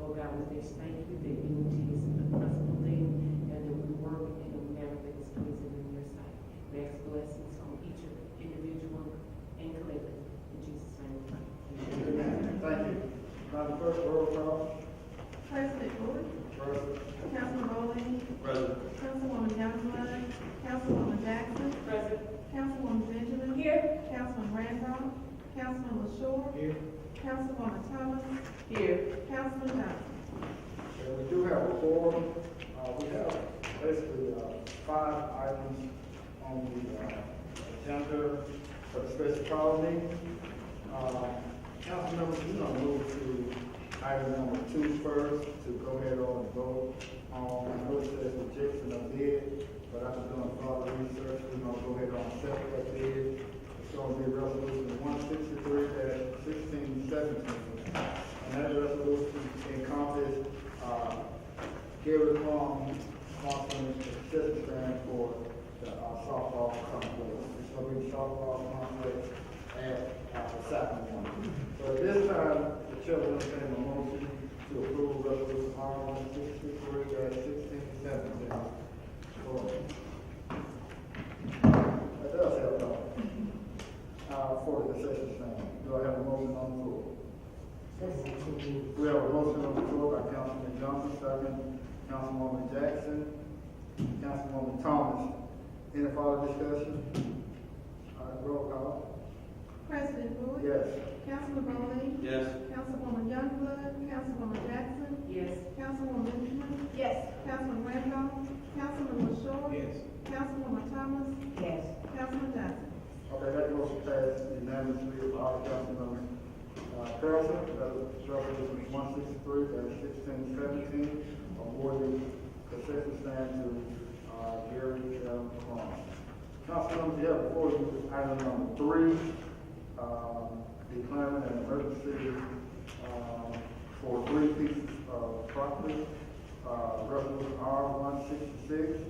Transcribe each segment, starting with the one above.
Oh God, we just thank you that unity is the principal thing, and that we work and we never think it's pleasing in your sight. We ask blessings on each individual and collectively. In Jesus' name we pray. Amen. Thank you. Now the first roll call. President Bowie. Present. Councilman Rowland. Present. Councilwoman Youngblood. Councilwoman Jackson. Present. Councilwoman Benjamin. Here. Councilman Randolph. Councilman LaShaw. Here. Councilwoman Thomas. Here. Councilman Johnson. We do have a quorum. We have basically 5 items on the agenda for the special call meeting. Council members, we're going to move to item number 2 first to go ahead on and vote on. I know it says rejection of bid, but after doing a lot of research, we're going to go ahead on and accept that bid. It's going to be resolution 163-1617. And that resolution encompasses Gary Plum sponsoring the assistant stand for the softball complex. It's going to be the softball complex at the second one. So at this time, the chair will entertain a motion to approve resolution R163-1617. That does help out for the assistant stand. Do I have a motion on the floor? We have a motion on the floor by Councilman Johnson, second Councilwoman Jackson, Councilwoman Thomas. Any further discussion? All right, roll call. President Bowie. Yes. Councilman Rowland. Yes. Councilwoman Youngblood. Councilwoman Jackson. Yes. Councilwoman Benjamin. Yes. Councilman Randolph. Councilman LaShaw. Yes. Councilwoman Thomas. Yes. Councilman Johnson. Okay, that motion passed unanimously with all the council members. Crescent, resolution 163-1617, awarding concession stand to Gary L. Plum. Council members, you have before you item number 3, declaring an emergency for 3 pieces of property. Resolution R166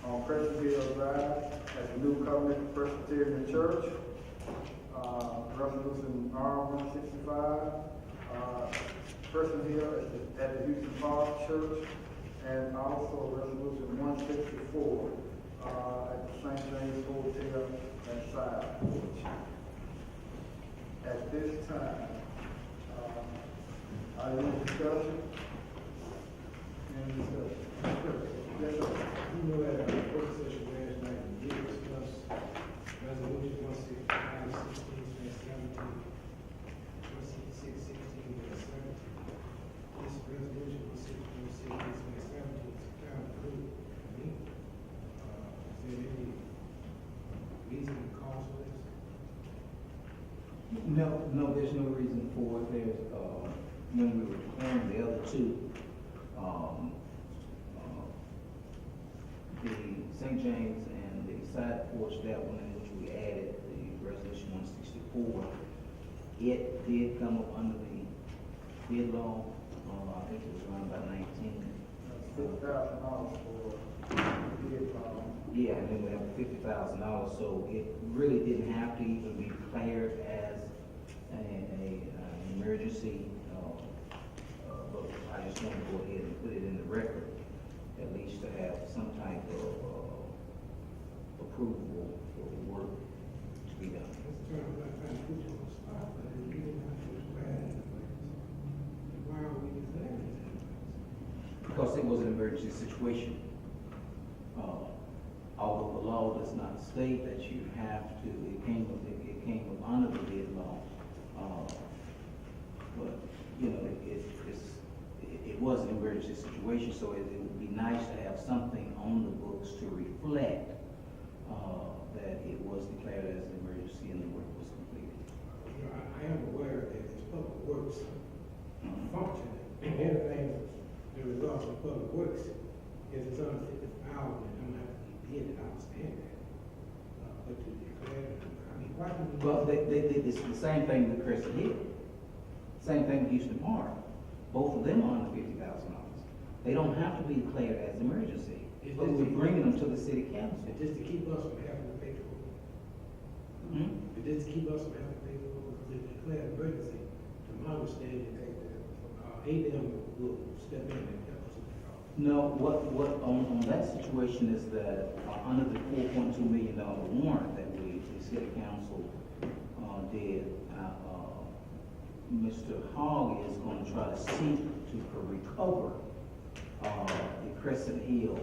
on Crescent Drive at the New Covenant Presbyterian Church. resolution R-165, person here at the Houston Park Church, and also resolution 164, at the St. James Hotel and Side Porch. At this time, are there any discussion? Any discussion? Yes, sir. You know, at our work session last night, we did discuss resolution 165-16-17, 166-16-17. This resolution 166-16-17 is kind of good to me. Is there any reason to cause for this? No, there's no reason for it. There's, when we were declaring the other two, the St. James and the side porch, that one in which we added the resolution 164, it did come up under the bid law. I think it was around about 19. $6,000 for bid. Yeah, and then we have $50,000, so it really didn't have to even be declared as an emergency. But I just want to go ahead and put it in the record, at least to have some type of approval for the work to be done. Mr. Chairman, I'm not trying to put you on the spot, but if you didn't have to declare it anyways, why are we declaring it anyways? Because it was an emergency situation. Although the law does not state that you have to, it came up under the bid law. But, you know, it was an emergency situation, so it would be nice to have something on the books to reflect that it was declared as an emergency and the work was completed. You know, I am aware that it's public works functioning, and everything, the results of public works is it's under 50,000 and don't have to be bid, I understand that. But to declare, I mean, why do we? Well, it's the same thing with Crescent Hill. Same thing with Houston Park. Both of them are under $50,000. They don't have to be declared as emergency, but we're bringing them to the city council. It's just to keep us from having to pay for it. It's just to keep us from having to pay for it, because if they declare emergency, to my understanding, ADM will step in and help us with the cost. No, what on that situation is that under the $4.2 million warrant that the city council did, Mr. Hogg is going to try to seek to recover the Crescent Hill,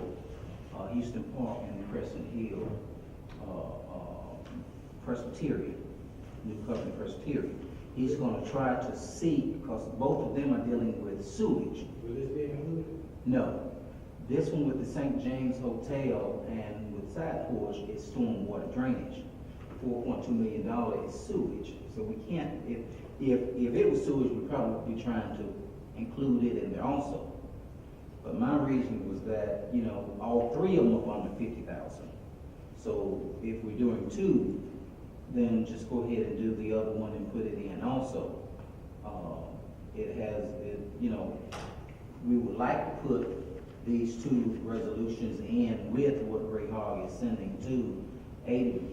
Houston Park and the Crescent Hill Presbyterian, New Covenant Presbyterian. He's going to try to seek, because both of them are dealing with sewage. Will this be included? No. This one with the St. James Hotel and with side porch is stormwater drainage. $4.2 million is sewage. So we can't, if it was sewage, we'd probably be trying to include it in there also. But my reason was that, you know, all three of them are under 50,000. So if we're doing two, then just go ahead and do the other one and put it in also. You know, we would like to put these two resolutions in with what Ray Hogg is sending to Aiden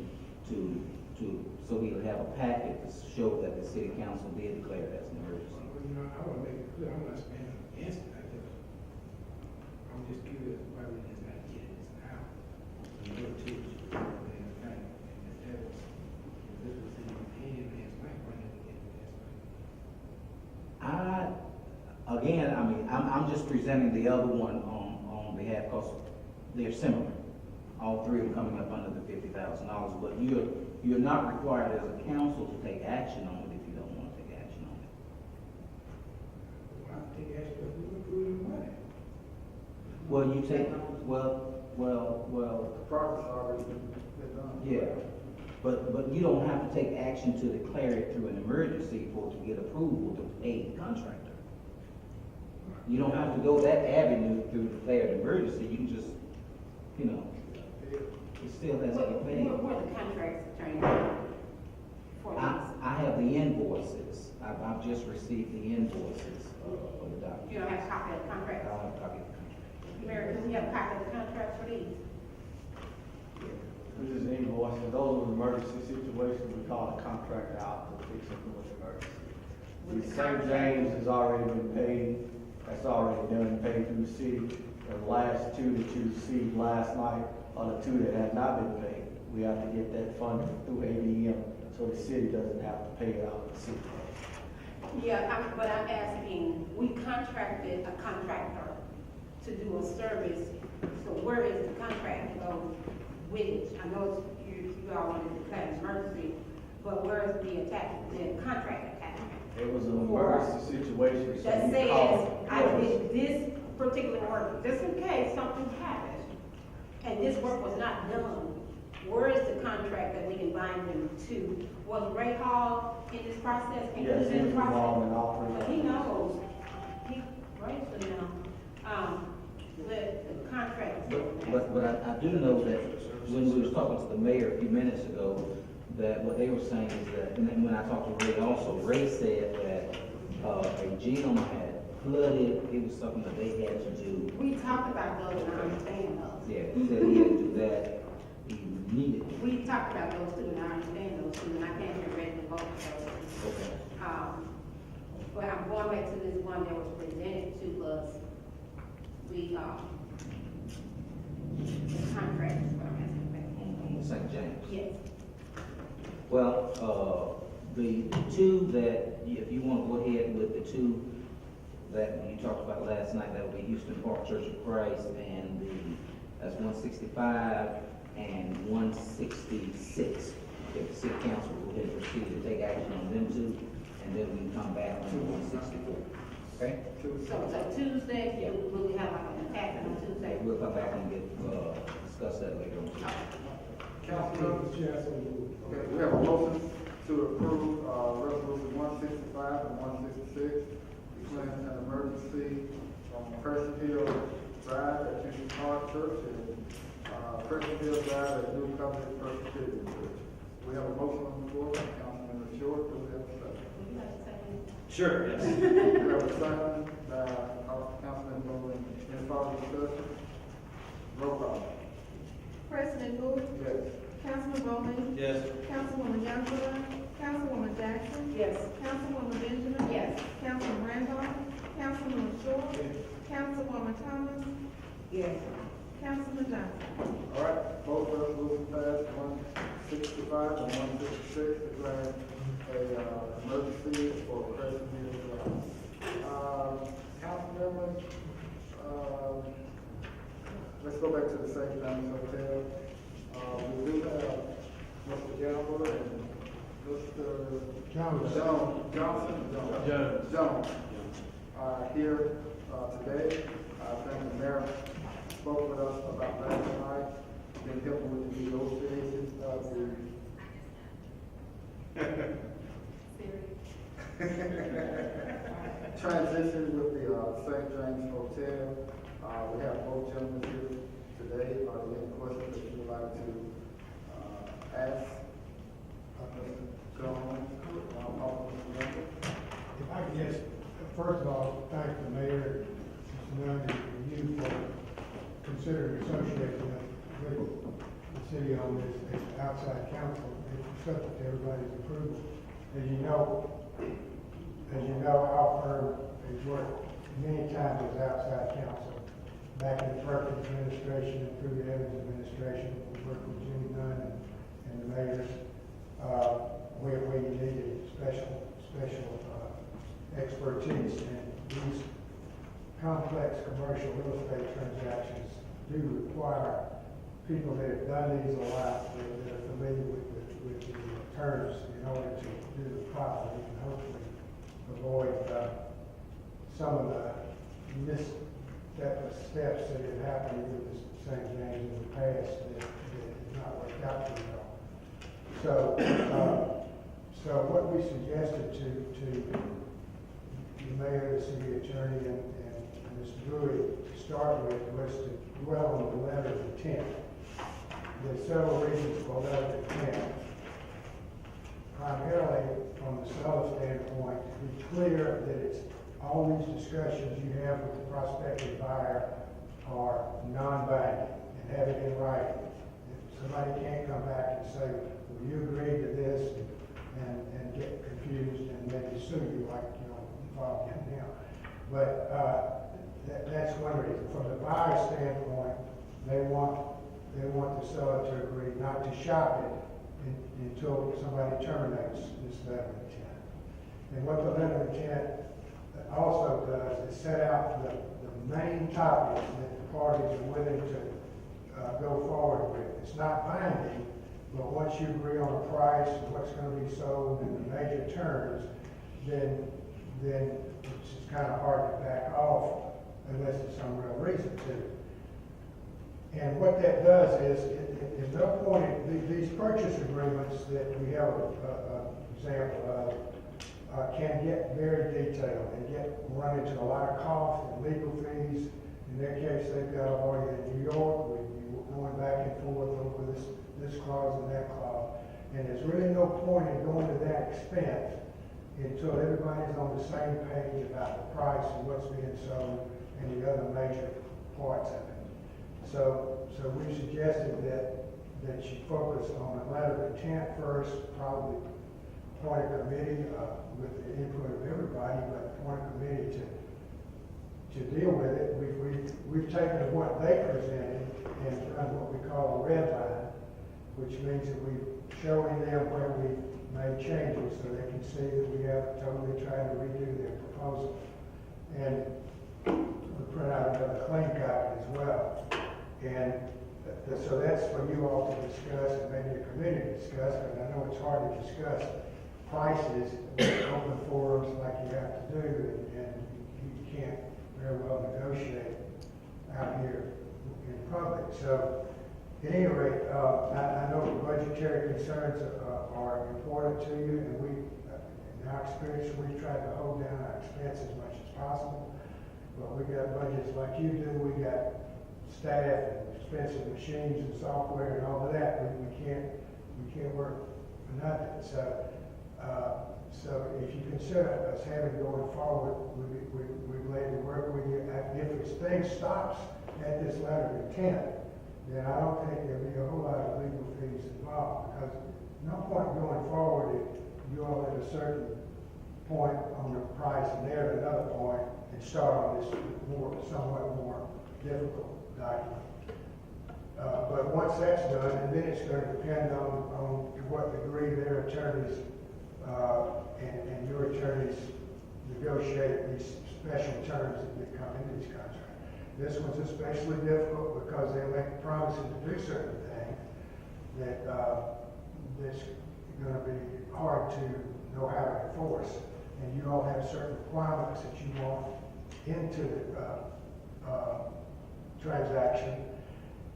so he'll have a packet to show that the city council did declare it as an emergency. Well, you know, I want to make it clear, I'm not standing against it, I'm just curious why we just not get this now. We go to it, and if this was in your opinion, it's like, why didn't we get this? Again, I mean, I'm just presenting the other one on behalf, because they're similar. All three are coming up under the $50,000, but you're not required as a council to take action on it if you don't want to take action on it. Well, I take action if we approve the money. Well, you take, well, The process already been done. yeah, but you don't have to take action to declare it through an emergency for it to get approval to pay the contractor. You don't have to go that avenue through declared emergency, you can just, you know, it still has to be paid. What are the contracts, Attorney? For these? I have the invoices, I've just received the invoices for the document. You don't have a copy of the I contract? don't have a copy of the contract. Mary, do we have a copy of the contract for these? This is invoice, and those are emergency situations, we call a contract out to fix something with emergency. The St. James has already been paid, that's already done, paid through the city. The last two that you received last night are the two that have not been paid. We have to get that funded through ADM, so the city doesn't have to pay it out of the city. Yeah, but I'm asking, we contracted a contractor to do a service, so where is the contract to go with it? I know it's, you all wanted to declare an emergency, but where is the contract attachment? It was an emergency situation. so That we says, called- I did this particular work, just in case something happens, and this work was not done. Where is the contract that we can bind them to? Was Ray Hall in this process? Yes, he was involved in all But three. he knows, Ray's the now, the contract. But I do know that when we was talking to the mayor a few minutes ago, that what they were saying is that, and then when I talked to Ray also, Ray said that, a gym had flooded, it was something that they had to do. We talked about those, and I understand those. Yeah, he said he had to do that, he needed. We talked about those too, and I understand those too, and I can't be ready to vote for those. Okay. But I'm going back to this one that was presented to us. The contract, is what I'm asking On St. James. about. Yes. Well, the two that, if you want to go ahead with the two that you talked about last night, that would be Houston Park Church of Christ and that's 165 and 166. If the city council will then proceed to take action on them two, and then we can come back on 164. Okay? So Tuesday, Yeah. will we have like an attack on Tuesday? We'll come back and discuss that later on. Councilman, Mr. Chair, so moved. okay, we have a motion to approve, resolution 165 and 166, declaring an emergency on Crescent Hill Drive at Houston Park Church and, Crescent Hill Drive at New Covenant Presbyterian Church. We have a motion on the floor by Councilman Short, do we have a second? Would you like to say anything? Sure, yes. We have a second by Councilman Bowman. Any further discussion? Roll call. President Bowie, Yes. Councilman Bowman, Yes. Councilwoman Youngblood, Councilwoman Jackson, Yes. Councilwoman Benjamin, Yes. Councilman Randolph, Councilman Short, Councilwoman Thomas, Yes. Councilman Johnson. All right, both resolutions passed, 165 and 166, declaring a emergency for Crescent Hill Drive. Council members, let's go back to the St. James Hotel. We do have Mr. Gamble and Mr. Jones here today. I think the mayor spoke with us about last night, been helping with the negotiations of the transition with the St. James Hotel. We have both gentlemen here today. Are there any questions that you would like to ask Mr. Jones? If I could just, first of all, thank the mayor, Mr. Nunn, and you for considering associating with the city on this outside council. It's subject to everybody's approval. As you know, our firm has worked many times as outside counsel. Back in the Perkins administration and through the Evans administration, we worked with Jimmy Nunn and the mayors, where we needed special expertise. And these complex commercial real estate transactions do require people that have done these a lot, that are familiar with the terms in order to do it properly and hopefully avoid some of the steps that have happened with the St. James in the past that has not worked out too well. So what we suggested to the mayor, the city attorney, and Mr. Bowie to start with was to dwell on the letter of intent. There's several reasons for letter of intent. Primarily, from the seller standpoint, to be clear that it's all these discussions you have with the prospective buyer are non-binding and have it in writing. If somebody can't come back and say, well, you agreed to this, and get confused and maybe sue you like, involved in now. But, that's one reason. From the buyer standpoint, they want the seller to agree not to shop it until somebody terminates this letter of intent. And what the letter of intent also does is set out the main topics that the parties are willing to go forward with. It's not binding, but once you agree on a price and what's going to be sold and the major terms, then it's just kind of hard to back off unless there's some real reason to. And what that does is, at no point, these purchase agreements that we have an example of can get very detailed and run into a lot of cost and legal fees. In their case, they've got a lawyer in New York, we're going back and forth over this clause and that clause. And there's really no point in going to that expense until everybody's on the same page about the price and what's being sold and the other major parts of it. So we suggested that you focus on the letter of intent first, probably appoint a committee with the input of everybody, but appoint a committee to deal with it. We've taken what they presented and done what we call a red line, which means that we're showing them where we made changes so they can see that we have totally tried to redo their proposal. And we print out another clean copy as well. And so that's for you all to discuss and maybe a committee to discuss, but I know it's hard to discuss prices in open forums like you have to do, and you can't very well negotiate out here in public. So at any rate, I know the budgetary concerns are important to you, and in our experience, we try to hold down our expenses as much as possible. But we got budgets like you do, we got staff and expensive machines and software and all of that. We can't work for nothing. So if you consider us having going forward, we're glad to work with you. If thing stops at this letter of intent, then I don't think there'll be a whole lot of legal fees involved, because no point going forward if you all at a certain point on the price and they're at another point and start on this somewhat more difficult document. But once that's done, and then it's going to depend on to what degree their attorneys and your attorneys negotiate these special terms that come into these contracts. This one's especially difficult because they make promises to do certain things that's going to be hard to know how to enforce. And you all have certain requirements that you want into the transaction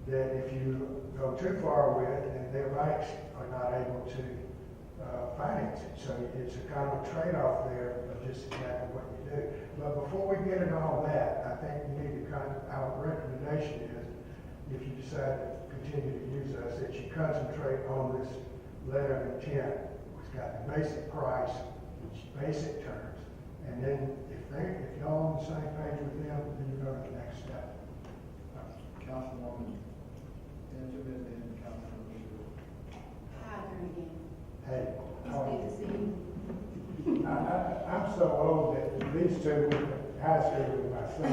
that if you go too far with, then their banks are not able to finance it. So it's a kind of a trade-off there of just exactly what you do. But before we get into all that, I think you need to our recommendation is, if you decide to continue to use us, that you concentrate on this letter of intent. It's got the basic price, basic terms, and then if y'all on the same page with them, then you go to the next step. Councilwoman Benjamin and Councilwoman Short. Hi, again. Hey, It's good to see you. I'm so old that these two went to high school with my son.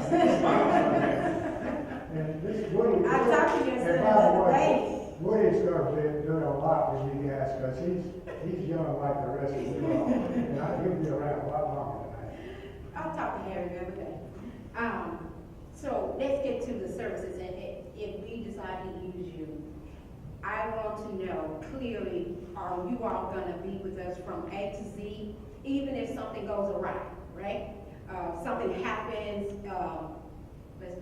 And this Woody. I talked to you And by the way, yesterday. Woody's going to be doing a lot with you guys because he's young like the rest of you all. And he'll be around a lot longer than I. I'll talk to Harry the other day. So let's get to the services, and if we decide to use you, I want to know clearly, are you all gonna be with us from A to Z, even if something goes awry, right? Something happens, let's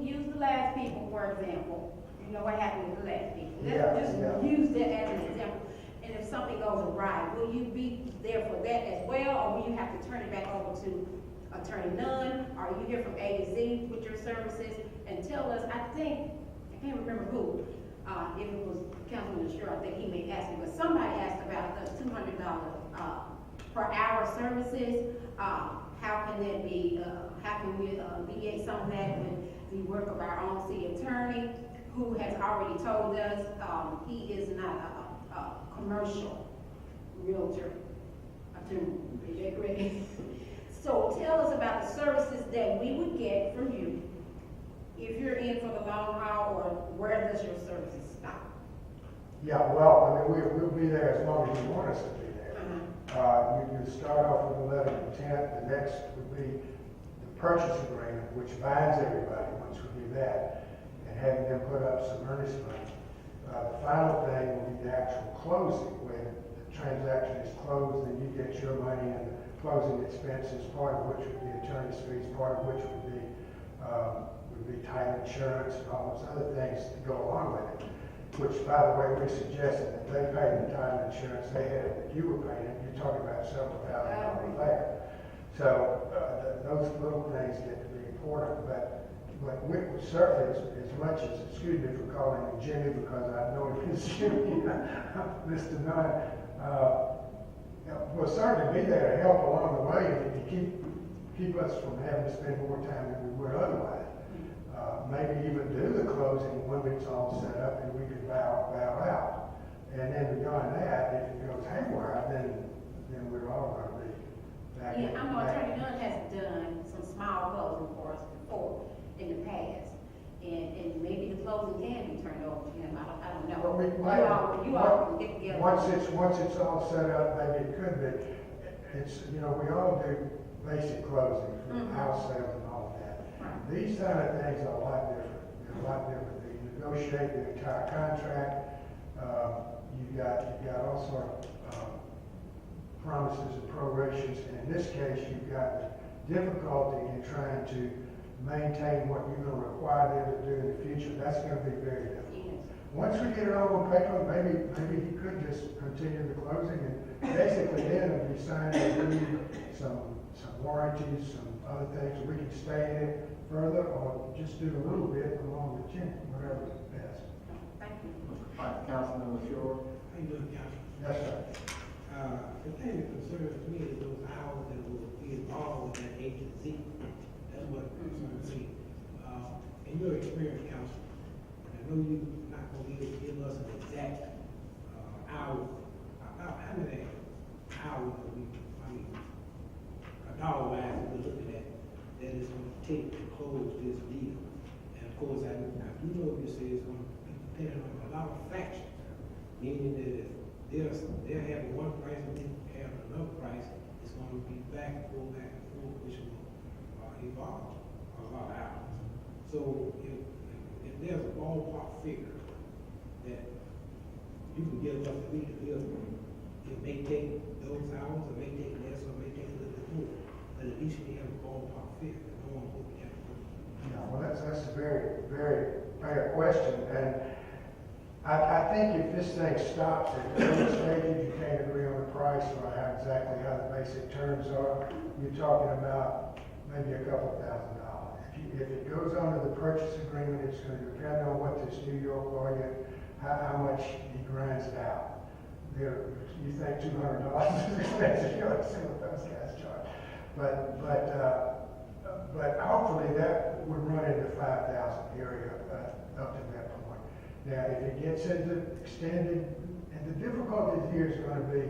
use the last people, for example. You know what happened with the last people. Let's just use that as an example. And if something goes awry, will you be there for that as well, or will you have to turn it back over to Attorney Nunn? Are you here from A to Z with your services? And tell us, I can't remember who, if it was Councilman Sure, I think he may ask me, but somebody asked about the $200 per hour services. How can that be, how can we alleviate some of that with the work of our own city attorney? who has already told us, he is not a commercial realtor. Is that correct? So tell us about the services that we would get from you if you're in for the long haul, or where does your services stop? Yeah, well, I mean, we'll be there as long as you want us to be there. You start off with a letter of intent. The next would be the purchase agreement, which binds everybody once we do that, and having them put up some earnest money. The final thing will be the actual closing, when the transaction is closed, and you get your money and the closing expenses, part of which would be attorney's fees, part of which would be title insurance and all those other things to go along with it. Which, by the way, we suggested that they pay the title insurance they had, that you were paying it. You're talking about several $1,000s there. So those little things get to be important, but we certainly, as much as, excuse me for calling him Jimmy, because I know him as Jimmy, Mr. Nunn, we'll certainly be there to help along the way and to keep us from having to spend more time than we would otherwise. Maybe even do the closing when it's all set up and we could bow out. And then beyond that, if it goes haywire, then we're all going to be back. Yeah, I know Attorney Nunn has done some small closing for us before in the past. And maybe the closing can be turned over to him. I don't know. Well, you all can get together. Once it's all set up, maybe it could be. It's, we all do basic closing for house sales and all of that. These kind of things are a lot different. They're a lot different. You negotiate the entire contract. You've got all sort of promises and prorations. And in this case, you've got difficulty in trying to maintain what you're going to require them to do in the future. That's going to be very difficult. Once we get it all on paper, maybe he could just continue the closing, and basically then it'll be signed and some warranties, some other things. We can stay in it further, or just do a little bit along with Jim, whatever is best. Thank you. All right, Councilman LaShaw. How you doing, Council? Yes, sir. The thing that concerns me is those hours that will be involved with that agency. That's what concerns me. In your experience, Council, I know you're not going to be able to give us an exact hour. How many hours are we, dollar-wise, we're looking at that it's going to take to close this deal? And of course, I do know you say it's going to be dependent on a lot of factions, meaning that if they're having one price and then have another price, it's going to be back and forth, which will evolve a lot of hours. So if there's a ballpark figure that you can give us that we can live with, it may take those hours, it may take less, or it may take a little bit more, but at least we have a ballpark figure that no one will get. Yeah, well, that's a very, very fair question, and I think if this thing stops at the early stages, you can't agree on the price or exactly how the basic terms are, you're talking about maybe a couple $1,000. If it goes on to the purchase agreement, it's going to depend on what this New York lawyer, how much he grinds it out. You think $200 is expensive, you ought to see what those guys charge. But hopefully that would run into 5,000 area up to that point. Now, if it gets into extended, and the difficulty here is going to be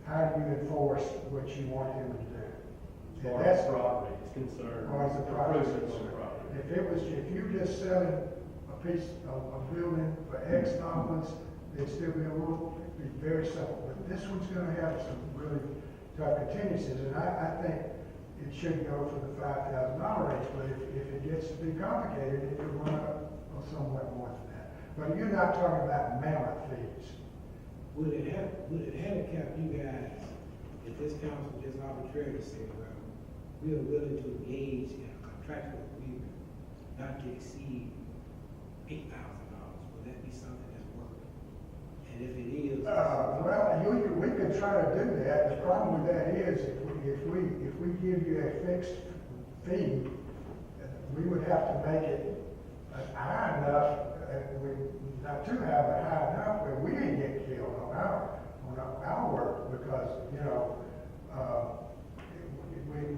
how do you enforce what you want him to do? And that's property is concerned. Or as the property is Property. concerned. If you just selling a piece of a building for X dollars, it'd still be very simple. But this one's going to have some really tough contingencies, and I think it should go for the $5,000 range. But if it gets to be complicated, it could run up somewhat more than that. But you're not talking about mammoth fees. Would it handicap you guys if this council just arbitrarily said, well, we are willing to engage in a contractual agreement not to exceed $8,000? Would that be something that's workable? And if it is, we could try to do that. The problem with that is if we give you a fixed fee, we would have to make it high enough, not too high, but high enough where we didn't get killed on our work, because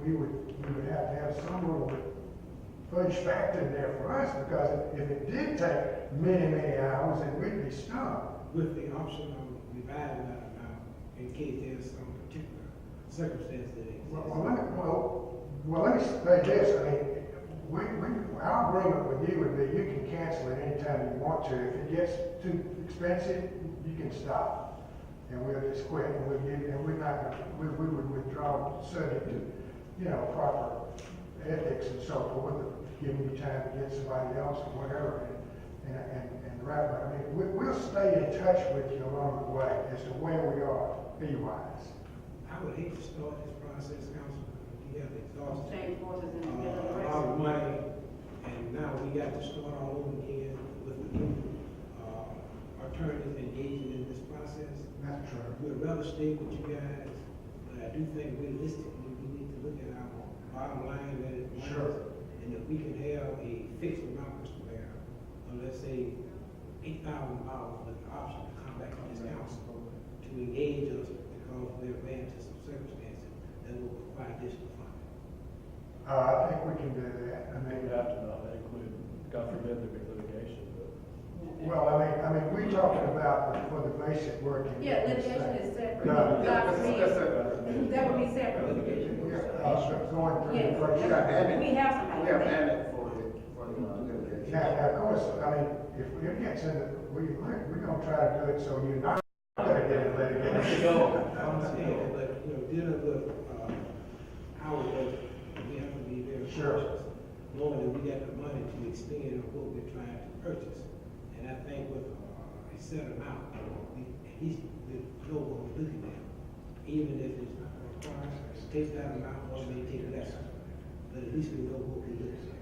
we would have to have some little fudge factor in there for us, because if it did take many, many hours, and we'd be stuck. With the option of revising that amount in case there's some particular circumstance that exists. Well, let me say this, I mean, our agreement with you would be, you can cancel it anytime you want to. If it gets too expensive, you can stop, and we'll just quit, and we'll give, and we're not, we would withdraw subject to, you know, proper ethics and so forth, giving you time to get somebody else or whatever, and right, I mean, we'll stay in touch with you along the way as to where we are, fee-wise. I would hate to start this process, Councilman. You have exhausted Change forces in the a lot of money, and now we got to start all over again with the new attorneys engaging in this process. That's true. We'd rather stay with you guys, but I do think realistically, we need to look at our bottom line that it runs. Sure. And if we can have a fixed amount, Mr. Mayor, of let's say $8,000 with the option to come back to this council to engage us because we're ran into some circumstances that will require additional funding. I think we can do that. I mean, Maybe have to not include, God forbid there be litigation, but. well, I mean, we're talking about for the basic working. Yeah, litigation is separate. No. God forbid, that would be separate litigation. Going through Yes, the process. we have somebody. We have Annette for the litigation. Now, of course, I mean, if it gets in the, we're gonna try to do it so you're not gonna get in litigation. I understand, but, you know, dealing with, our budget, we have to be very Sure. cautious, knowing that we got the money to expend on what we're trying to purchase. And I think with, a set amount, we, at least we know what we're looking at. Even if it's not required, take that amount, or may take less, but at least we know what we're looking at.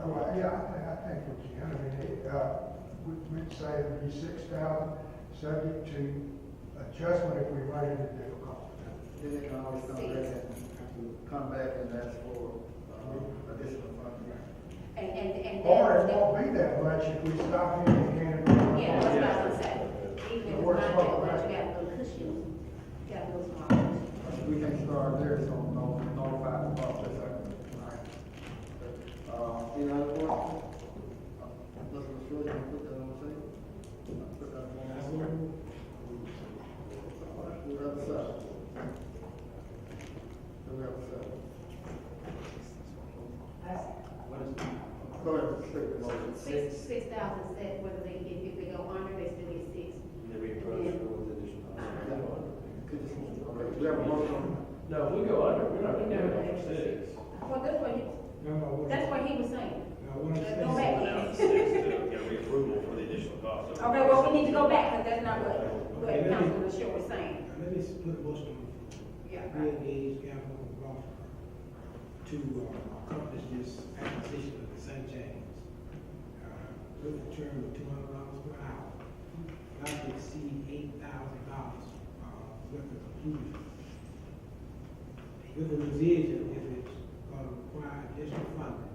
Well, yeah, I think we can. I mean, we'd say it would be 6,000, subject to adjustment if we run into difficulty. Then they can always come back and ask for, additional funding. And Or it that, won't be that much if we stop here and can't agree. yeah, that's what I was gonna say. Even if It works it's not both that much, ways. you got a little cushion, you got a little small. We can start there, so notify the process. Any other questions? Let's sure you can put that on the table. Put that on the table. All right, who have a second? Who have a second? Go ahead, state the motion. 6,000 set, whether they, if they go under, they still get 6. Then we approach it with additional. Okay, we have a motion. No, if we go under, we're not gonna do it for 6. Well, that's what he was saying. Now, what I'm saying. Go back. Now it's 6 to get reapproval for the additional cost. Okay, well, we need to go back, because that's not what Okay, Councilman LaShaw was saying. Let me put a motion on the floor. Yeah, We engage capital law to accomplish this acquisition of the St. James, with a term of $200 per hour, not to exceed $8,000, with the conclusion. With the residual, if it's going to require additional funding,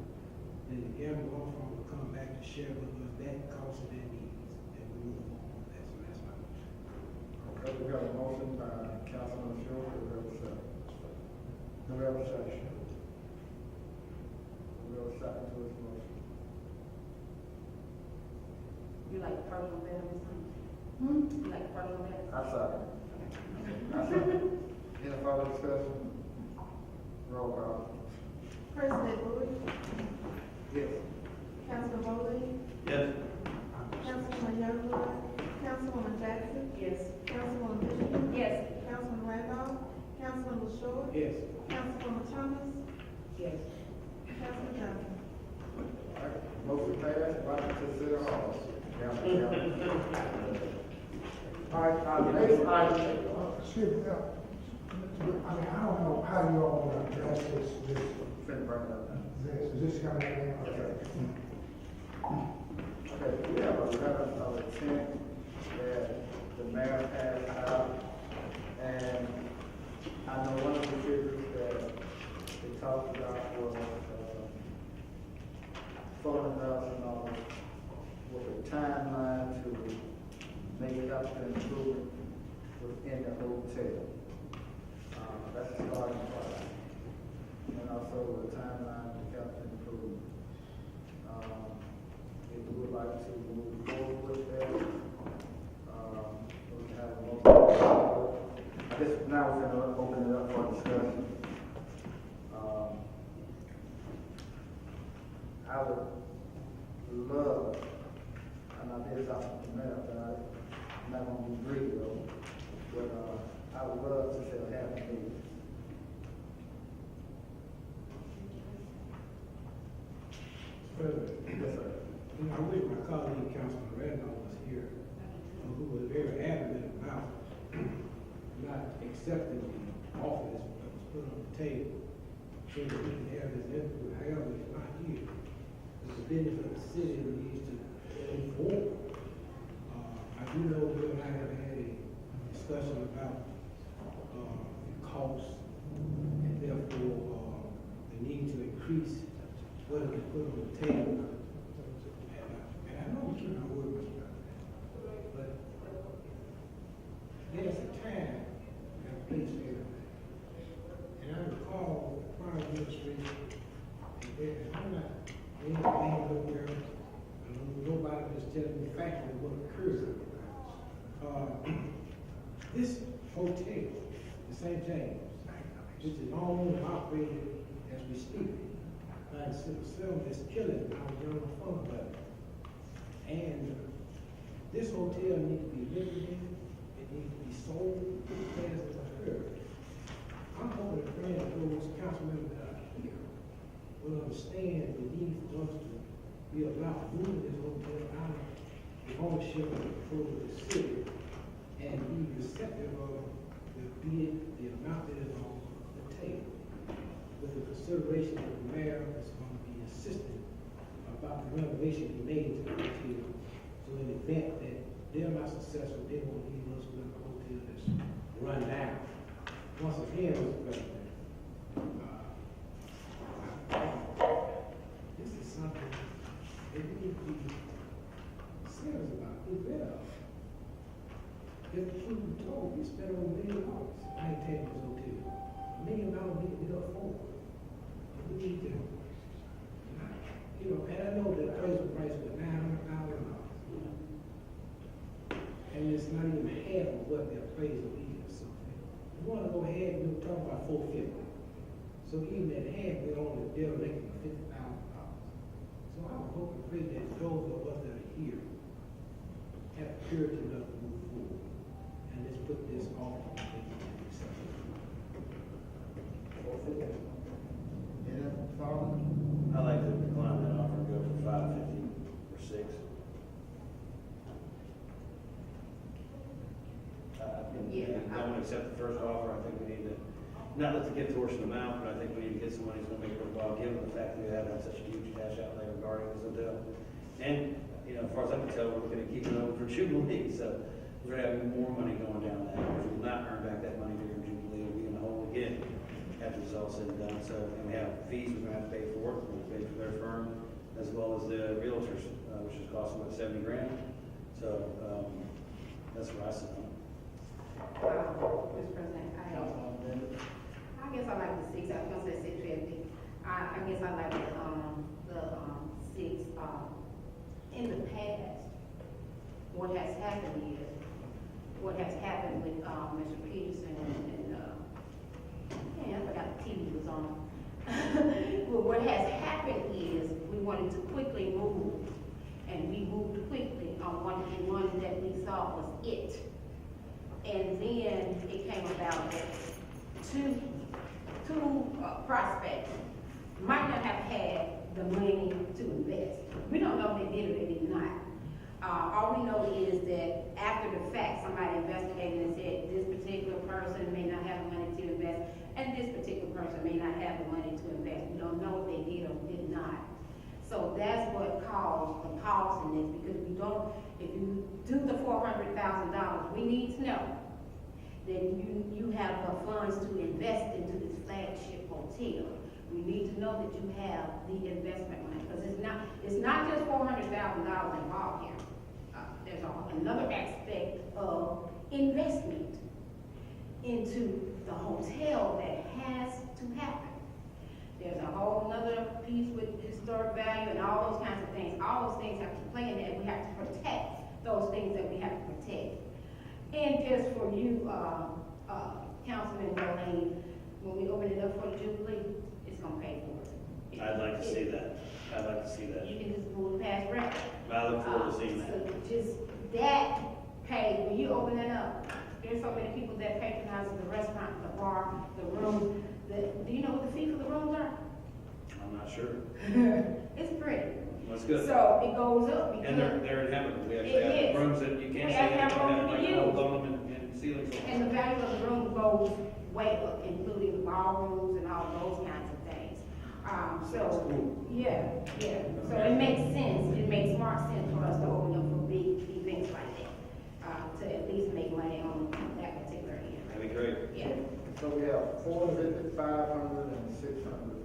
then the Gavin Law Firm will come back to share with us that cost and that needs, and we move on. That's my motion. Okay, we got a motion by Councilman Short, do we have a second? Do we have a second? Do we have a second to this motion? You like personal better this time? You like personal better? I second. Any further discussion? Roll call. President Bowie, Yes. Councilman Bowley, Yes. Councilwoman Youngblood, Councilwoman Jackson, Yes. Councilwoman Bishop, Yes. Councilman Randolph, Councilman LaShaw, Yes. Councilwoman Thomas, Yes. Councilman Johnson. All right, motion passed, right to consider all. All right, next item. Excuse me, I mean, I don't know how you all want to address this, Finna bring it up now. is this coming in? Okay. Okay, we have a letter of intent that the mayor passed out, and I know one of the figures that they talked about was, $400,000 with a timeline to make up the improvement within the hotel. That's the starting point. And also the timeline to help improve. we would like to move forward with that. We have a motion. I guess now we're gonna open it up for discussion. I would love, and I did this off the mail, but I'm not gonna be greedy though, but, I would love to sell half a million. President, Yes, sir. you know, I wish my colleague, Councilman Randolph, was here, who was very adamant about not accepting the offer that was put on the table, so that we can have his input. However, he's not here. It's the business of the city that needs to move forward. I do know Bill and I have had a discussion about the cost and therefore the need to increase what we put on the table. And I know we keep our word, Mr. President, but there's a time and a place for everything. And I recall the prior administration, and I'm not being blamed over there, and nobody was telling me factually what occurred. This hotel, the St. James, which is owned and operated as we speak, by the city of Selma, is killing our general fund budget. And this hotel needs to be liquidated, it needs to be sold as fast as occurred. I'm hoping the plan of those council members that are here will understand the need for us to be allowed to move this hotel out of the ownership and control of the city and be receptive of the bid, the amount that is on the table, with the consideration that the mayor is going to be assisting about the renovation we made to the hotel. So in the event that they're not successful, they won't leave us with a hotel that's run down. Once again, Mr. President, this is something that we need to be serious about. It's better. If the truth be told, we spent over $1 million maintaining this hotel. $1 million we can get up for. And we need to, you know, and I know that the appraisal price was $900,000. And it's not even half of what the appraisal is. So we want to go ahead and we'll talk about $450. So even at half, they're making $50,000. So I would hope and pray that those of us that are here have purity enough to move forward. And let's put this off on the exception. Any other thoughts? I'd like to decline that offer and go for $550 or $6. Yeah. I don't accept the first offer. I think we need to, not let the gift horse in the mouth, but I think we need to get some money that's gonna make it worthwhile, given the fact that we have had such a huge cash outlay regarding this hotel. And, you know, as far as I can tell, we're looking to keep it open for Jubilee, so we're having more money going down that. If we will not earn back that money during Jubilee, we'll be in the hole again after it's all said and done. So, and we have fees we're gonna have to pay for it, we'll pay for their firm, as well as the realtors, which is costing about $70,000. So, that's where I sit on it. Mr. President, I guess I like the 6. I was gonna say 650. I guess I like the 6. In the past, what has happened with Mr. Peterson and I forgot the TV was on. Well, what has happened is we wanted to quickly move, and we moved quickly on one that we thought was it. And then it came about that two prospects might not have had the money to invest. We don't know if they did or they did not. All we know is that after the fact, somebody investigated and said this particular person may not have the money to invest, and this particular person may not have the money to invest. We don't know if they did or did not. So that's what caused the pause in this, because we don't, if you do the $400,000, we need to know that you have the funds to invest into this flagship hotel. We need to know that you have the investment money, because it's not just $400,000 involved here. There's another aspect of investment into the hotel that has to happen. There's a whole nother piece with historic value and all those kinds of things. All those things have to play in it, and we have to protect those things that we have to protect. And just for you, Councilman Darlene, when we open it up for the Jubilee, it's gonna pay for it. I'd like to see that. I'd like to see that. You can just pull the past record. I look forward to seeing that. So just that pay, when you open it up, there's so many people that patronize the restaurant, the bar, the room. Do you know what the fee for the rooms are? I'm not sure. It's pretty. That's good. So it goes up because. And they're inhabitable. We actually It have is. rooms that you can't We see, actually that have don't rooms have to like use. holes on them and ceilings. And the value of the room goes way up, including ballrooms and all those kinds of things. So, yeah. So it makes sense, it makes smart sense for us to open up for big events like that, to at least make money on that particular end. That'd be great. Yeah. So we have 450, 500, and 600.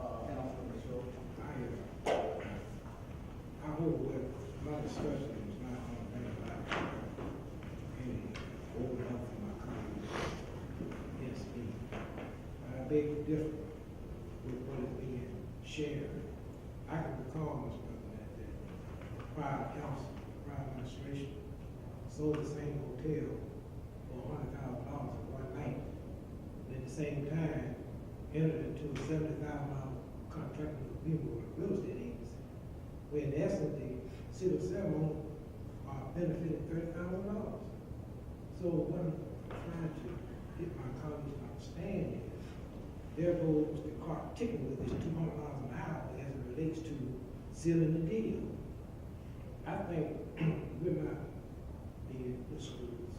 Councilman Short. I hope that my discussion is not going to bring about any open up for my colleagues against me. I beg to differ with what is being shared. I can recall, Mr. President, that the prior council, prior administration sold the same hotel for $100,000 in one night. And at the same time, entered into a $70,000 contract with agreement with a real estate agency, where in essence, the city of Selma benefited $30,000. So what I'm trying to get my colleagues to understand is, there goes the clock ticking with this $200 an hour as it relates to sealing the deal. I think we're not being good stewards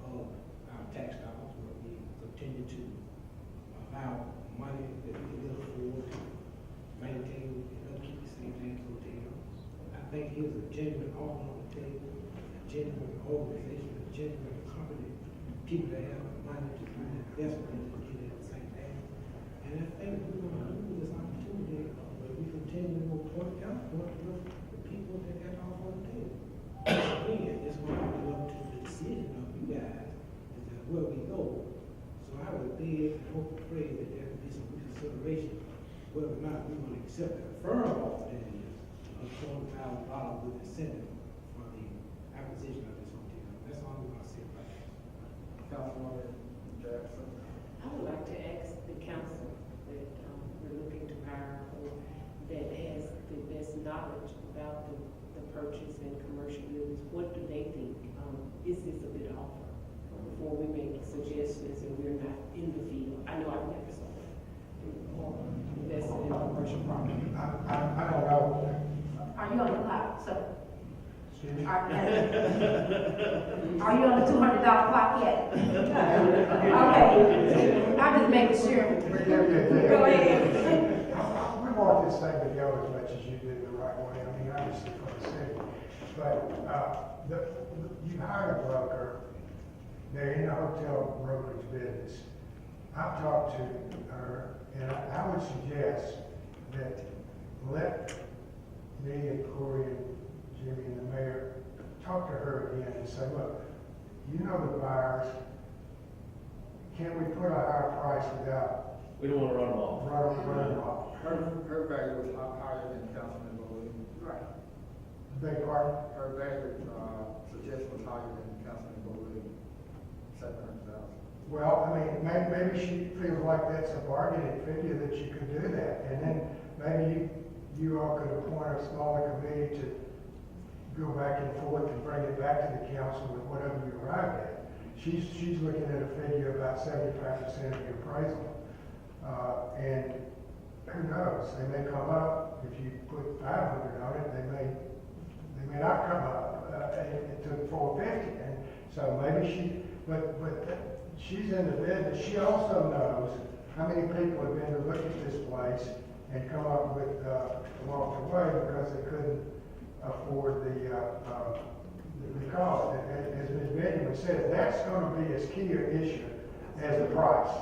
of our tax dollars, where we continue to allow money that we can afford to maintain and upkeep the St. James Hotel. I think here's a genuine offer on the table, a genuine organization, a genuine company, people that have the money to do investment in it at the same time. And I think we're going to lose this opportunity where we continue to point out what the people that got off on the table. Again, it's going to be up to the decision of you guys as to where we go. So I would beg and hope and pray that there will be some reconsideration whether or not we will accept a firm offer that is of $20,000 with incentive for the acquisition of this hotel. That's all we're going to say about that. Councilwoman Jackson. I would like to ask the council that we're looking to hire for, that has the best knowledge about the purchase and commercial buildings. What do they think? Is this a good offer? Before we make suggestions and we're not in the field. I know I've never sold or invested in commercial property. I don't know. Are you on the clock, sir? Excuse me? Are you on the $200 clock yet? Okay, I'm just making sure. Go ahead. We want this thing to go as much as you did the right way. I mean, obviously for the city. But you hired a broker. They're in the hotel brokerage business. I've talked to her, and I would suggest that let me and Corey and Jimmy and the mayor talk to her again and say, look, you know the buyers. Can we put a higher price without We don't want to run them off. running them off? Her value was higher than Councilman Bowley. Right. Beg pardon? Her value, suggestion was higher than Councilman Bowley, 700,000. Well, I mean, maybe she feels like that's a bargaining figure that you could do that. And then maybe you all could appoint a smaller committee to go back and forth and bring it back to the council with whatever you arrive at. She's looking at a figure about 75% of the appraisal. And who knows, they may come up, if you put 500 on it, they may not come up to 450. And so maybe but she's in the business. She also knows how many people have been to look at this place and come up with, walked away because they couldn't afford the cost. As Ms. Benjamin said, that's going to be as key an issue as the price.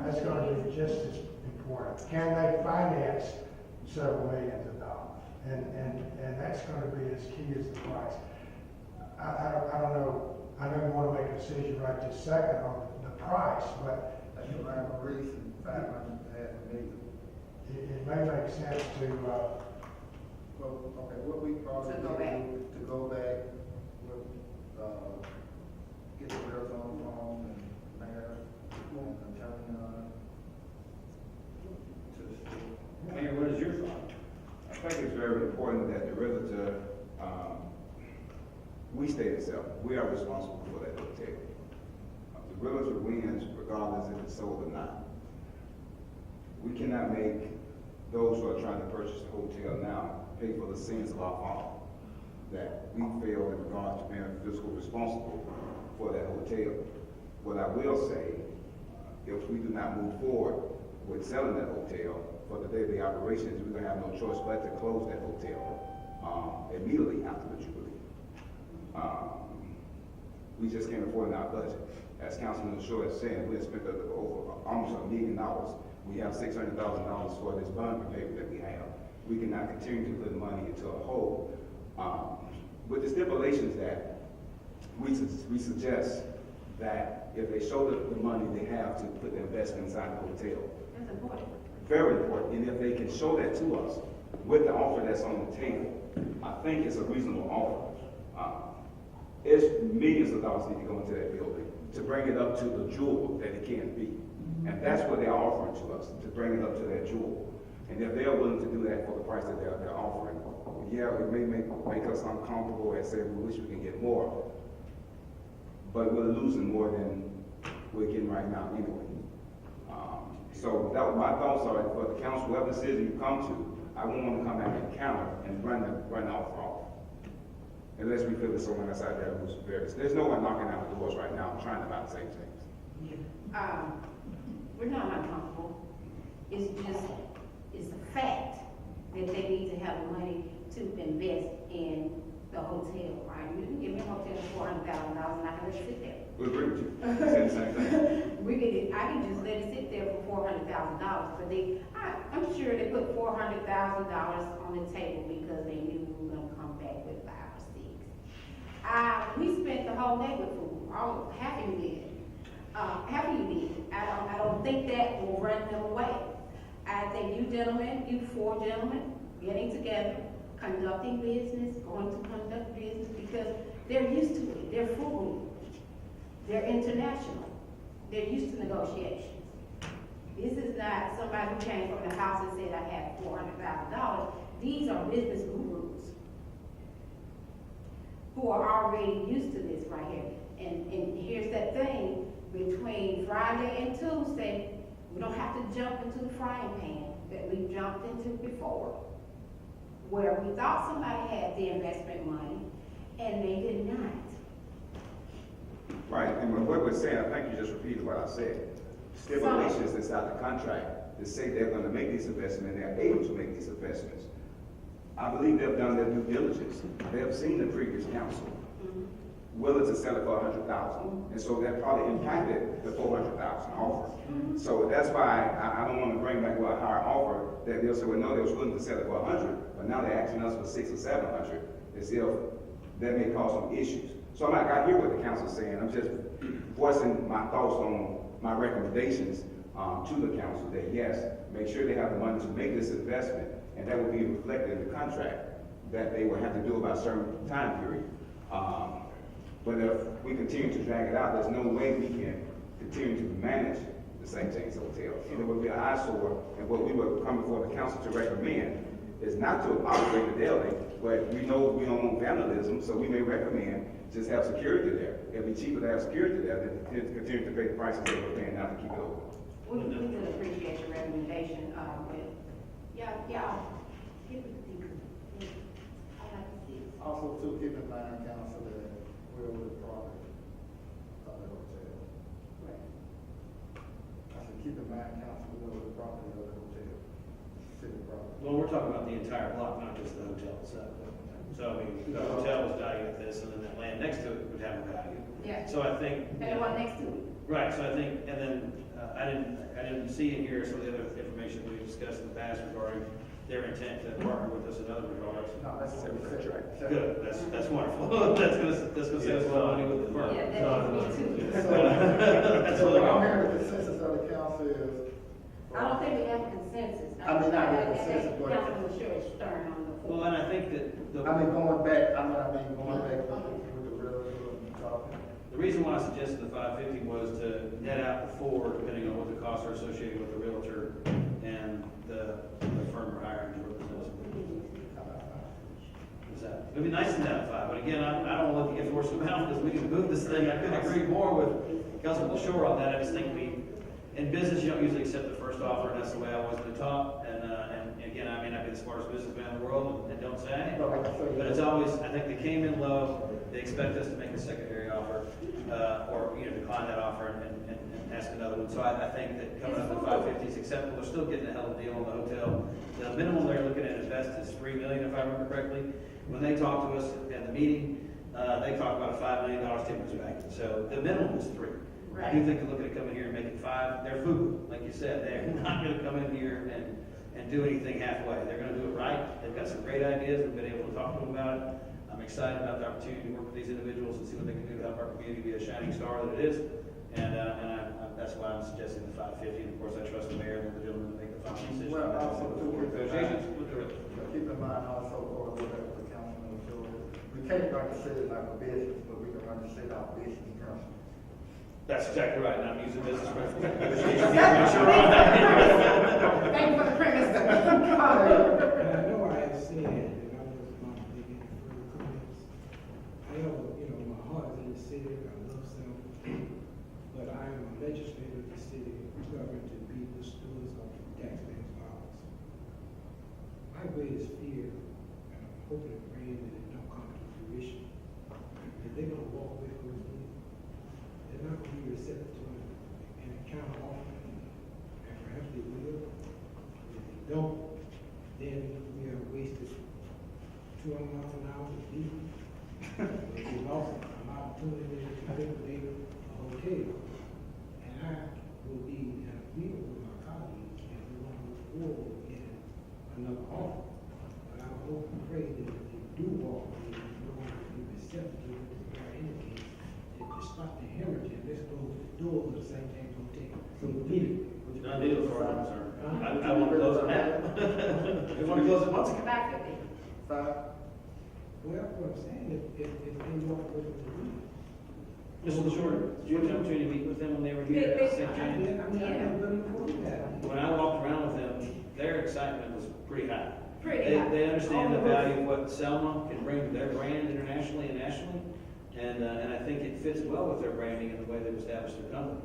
That's going to be just as important. Can they finance several millions of dollars? And that's going to be as key as the price. I don't know. I know you want to make a decision right this second on the price, but around Maurice and 500,000. It may make sense to, Well, okay, what we probably To need go back. to go back, with, get the girls on the phone and mayor and attorney, to the state. Mayor, what is your thought? I think it's very important that the realtor, we state itself, we are responsible for that hotel. The realtor wins regardless if it's sold or not. We cannot make those who are trying to purchase the hotel now pay for the sins of our father, that we failed in regards to being fiscally responsible for that hotel. What I will say, if we do not move forward with selling that hotel for the day-to-day operations, we're gonna have no choice but to close that hotel immediately after the Jubilee. We just can't afford it in our budget. As Councilman LaShaw has said, we have spent over almost $1 million. We have $600,000 for this bond repayment that we have. We cannot continue to put money into a hole. With the stipulations that we suggest that if they show the money, they have to put the investment inside the hotel. That's important. Very important. And if they can show that to us with the offer that's on the table, I think it's a reasonable offer. It's millions of dollars need to go into that building to bring it up to the jewel that it can be. And that's what they're offering to us, to bring it up to that jewel. And if they're willing to do that for the price that they're offering, yeah, it may make us uncomfortable and say we wish we can get more, but we're losing more than we're getting right now anyway. So that was my thoughts are for the council, whatever decision you come to, I won't want to come back and counter and run the offer off. Unless we feel there's someone outside there who's various. There's no one knocking out the doors right now trying to buy the same things. We're not uncomfortable. It's the fact that they need to have the money to invest in the hotel, right? You can give me a hotel for $400,000 and I can let it sit there. We agree with you. Say the same thing. I can just let it sit there for $400,000, but I'm sure they put $400,000 on the table because they knew we were gonna come back with 5 or 6. We spent the whole day with food, half of you did. I don't think that will run them away. I think you gentlemen, you 4 gentlemen, getting together, conducting business, going to conduct business because they're used to it. They're frugal. They're international. They're used to negotiations. This is not somebody who came from the house and said, I have $400,000. These are business gurus who are already used to this right here. And here's that thing, between Friday and Tuesday, we don't have to jump into the frying pan that we jumped into before, where we thought somebody had the investment money and they did not. Right, and what we're saying, I think you just repeated what I said. Stipulations inside the contract that say they're gonna make these investments and they're able to make these investments. I believe they've done their due diligence. They have seen the previous council willing to sell it for $100,000, and so that probably impacted the $400,000 offer. So that's why I don't want to bring back a higher offer that they'll say, well, no, they was willing to sell it for $100, but now they're asking us for $600 or $700, as if that may cause some issues. So I hear what the council's saying. I'm just voicing my thoughts on my recommendations to the council that yes, make sure they have the money to make this investment, and that will be reflected in the contract that they will have to do about a certain time period. But if we continue to drag it out, there's no way we can continue to manage the St. James Hotel. And it would be an eyesore, and what we were coming before the council to recommend is not to operate the building, but we know we don't want vandalism, so we may recommend just have security there. It'd be cheaper to have security there than to continue to pay the prices that we're paying now to keep it open. We do appreciate your recommendation, but y'all, give it a deeper. I like to see it. Also, too, keep in mind, council, that we're over the property of the hotel. Right. I said, keep in mind, council, we're over the property of the hotel, city property. Well, we're talking about the entire block, not just the hotel itself. So, I mean, the hotel was valued at this, and then that land next to it would have a value. Yeah. So I think. And the one next to it. Right, so I think, and then, I didn't see in here some of the other information we discussed in the past regarding their intent to partner with us in other regards. No, that's what we said. Good, that's wonderful. That's gonna save us a lot of money with the firm. Yeah, that's me too. That's really I'm good. hearing the consensus of of the council is? I don't think we have a consensus. I mean, not a consensus, but- Councilman Sure is stern on the Well, floor. and I think that I mean, going back with the realtor and talking. the reason why I suggested the 550 was to net out the 4, depending on what the costs are associated with the realtor and the firm we're hiring to represent us. Is that, it'd be nice to have 5, but again, I don't want to get forced amount because we can move this thing. I couldn't agree more with Councilman Shore on that. I just think in business, you don't usually accept the first offer, and that's the way I was been taught. And again, I may not be the smartest businessman in the world, and don't say, but it's always, I think they came in low, they expect us to make a secondary offer, or, decline that offer and ask another one. So I think that coming up with 550 is acceptable. They're still getting a hell of a deal on the hotel. The minimum they're looking at invest is $3 million, if I remember correctly. When they talked to us at the meeting, they talked about a $5 million stimulus package. So the minimum is 3. I do think they're looking at coming here and making 5. They're frugal, like you said. They're not going to come in here and do anything halfway. They're going to do it right. They've got some great ideas. We've been able to talk to them about it. I'm excited about the opportunity to work with these individuals and see what they can do to help our community be a shining star that it is. And that's why I'm suggesting the 550. And of course, I trust the mayor and the gentleman to make the final decision. Well, also, too, Negotiations with the realtor. keep in mind also, or whatever the councilman was doing, we can't run the city like a business, but we can run the city like a business principle. That's exactly right. And I'm using business reference. Thank you for the premise. And I know I have said that I was not making any further comments. However, my heart is in the city, I love Selma, but I am a legislator of the city, governed to be the stewards of taxpayers' dollars. My greatest fear, and I'm hoping and praying that it don't come to fruition, is they're gonna walk away from me. They're not gonna be receptive to an encounter offer, and perhaps they will. If they don't, then we have wasted 200 miles an hour of diesel. We lost an opportunity to liquidate a hotel. And I will be in agreement with my colleagues and we want to move forward in another offer. But I hope and pray that if they do walk away, we're going to be receptive to what the mayor indicates, that to stop the hemorrhage and let's close the doors of the St. James Hotel. So immediately. Done deal as far as I'm concerned. I want to close it now. They want to close it once again. Back to me. 5. Well, what I'm saying, if they walk away from the room. Mr. LaShore, did you have an opportunity to meet with them when they were here at St. James? I never been before that. When I walked around with them, their excitement was pretty high. Pretty high. They understand the value of what Selma can bring to their brand internationally and nationally. And I think it fits well with their branding and the way they've established their company.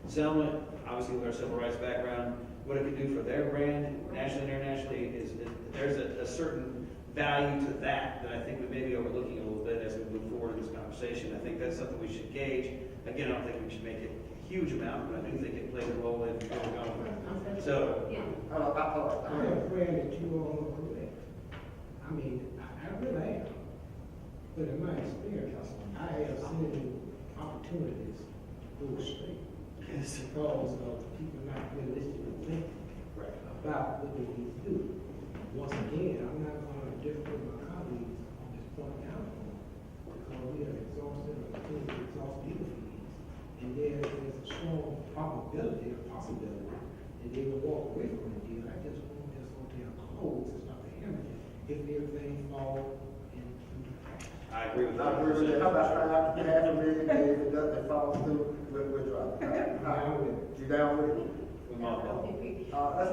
Selma, obviously with our civil rights background, what it can do for their brand, nationally and internationally, is there's a certain value to that I think we may be overlooking a little bit as we move forward in this conversation. I think that's something we should gauge. Again, I don't think we should make it a huge amount, but I do think it plays a role in where we're going. So, I'm afraid that you all are correct. I mean, I really am. But in my experience, I have seen opportunities go straight. yes. Because of people not realistically thinking about what they need to do. Once again, I'm not going to differ with my colleagues on this point now, because we have exhausted or continued to exhaust legal fees. And there's a strong probability or possibility that they will walk away from the deal. I just want this hotel closed and stop the hemorrhage if everything falls into practice. I agree with I agree with that. that. How about $500,000 if it doesn't fall through, we're dropping. You down with it? We might help. That's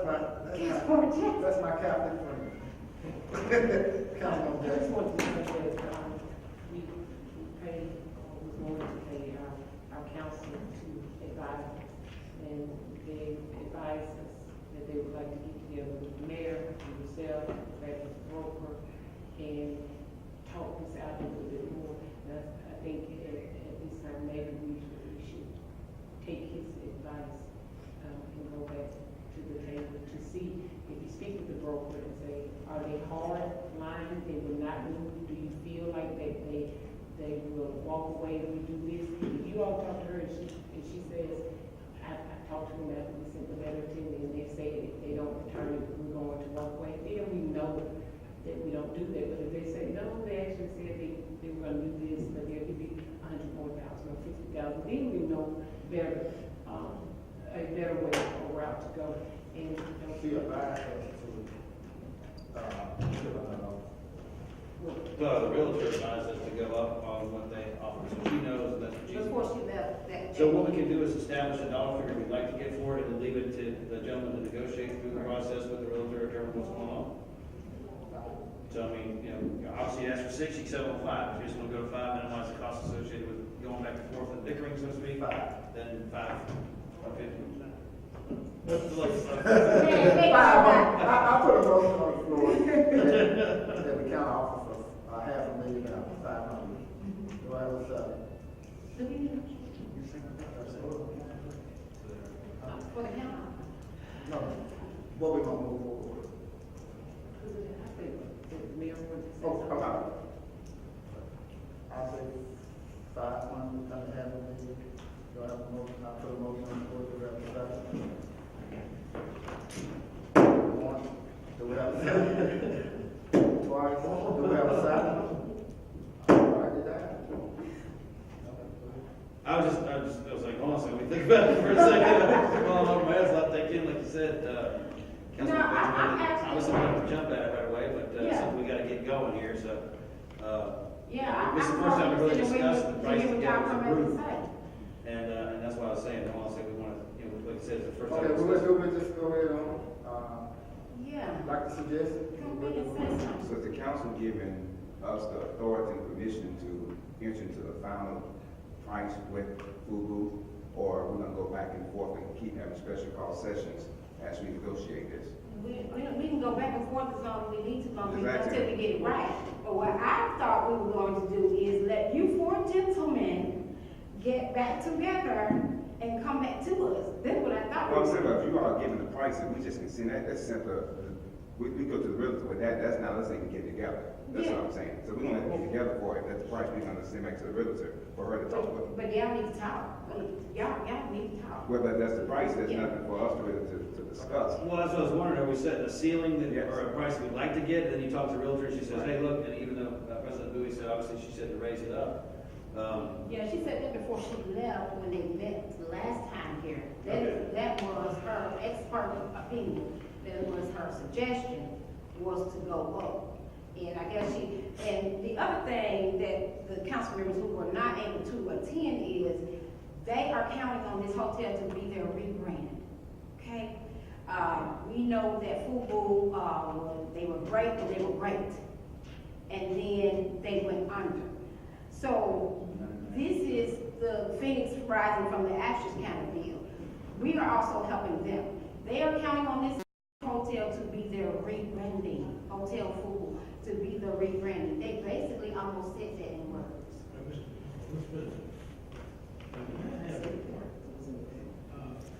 my Catholic friend. Councilman I just Jackson. want to say that, we pay, we're going to pay our council to advise us. And they advised us that they would like to get together with the mayor, and yourself, the broker, and talk this out a little bit more. And I think at this time, maybe we should take his advice, and go back to the table to see, if you speak with the broker and say, are they hard line, they will not move, do you feel like they will walk away if we do this? If you all talk to her and she says, I talked to them after we sent the letter to them, and they say if they don't return it, we're going to walk away, then we know that we don't do that. But if they say, no, they actually said they were gonna do this, but they'll give you $100,000 or $50,000, then we know better, a better way see a bias Well, the realtor advised us to go up on what they offer, so she knows that's what she's. Before she left that. So what we can do is establish a dollar figure we'd like to get for it and then leave it to the gentleman to negotiate through the process with the realtor, determine what's going on. So I mean, obviously you asked for 6, you can settle on 5. If you just want to go to 5, minimize the costs associated with going back and forth and bickering, so to speak, then 5, 50. I put a motion on the floor that we count offer for $500,000, 500. Do I have a second? For the county. No, what we gonna move forward? I think the mayor wanted to say Oh, something. okay. I'll say 500, $500,000. Do I have a motion? I put a motion on the floor, do we have a second? One, do we have a second? Twice, do we have a second? Write it down. I was like, hold on a second, let me think about it for a second. Well, over my head, so I'm thinking, like you said, No, I'm actually- I was going to jump at it right away, but, Yeah. something we gotta get going here, so, Yeah, this is the first time we really discussed the price what y'all together as a come back and group. say. And that's why I was saying, I want to say we want to, like I said, it's the first time. Okay, we we'll discussed it. just go ahead on, Yeah. like the suggestion. Come back and say something. So is the council giving us the authority and permission to enter into the final price with FUBU? Or are we gonna go back and forth and keep having special call sessions as we negotiate this? We can go back and forth as long as we need to, Exactly. until we get it right. But what I thought we were going to do is let you 4 gentlemen get back together and come back to us. That's what I thought. Well, I'm saying, but if you are giving the price, and we just can send that, that's simple. We go to the realtor with that, that's not us even getting together. That's what I'm saying. So we're gonna have to get together for it, that's the price we're gonna send back to the realtor for her to talk with. But y'all need to talk. Y'all need to talk. Well, but that's the price, there's Yeah. nothing for us to discuss. Well, that's what I was wondering, are we setting a ceiling that, Yes. or a price we'd like to get, and then you talk to the realtor, and she says, hey, look, and even though President Bowie said, obviously, she said to raise it up. Yeah, she said that before she left, when they met the last time here. Okay. That was her expert opinion, that was her suggestion, was to go up. And I guess and the other thing that the council members who were not able to attend is, they are counting on this hotel to be their rebrand, okay? We know that FUBU, they were great, but they were great. And then they went under. So this is the phoenix rising from the ashes kind of deal. We are also helping them. They are counting on this hotel to be their rebranding, Hotel FUBU, to be the rebranding. They basically almost said that in words.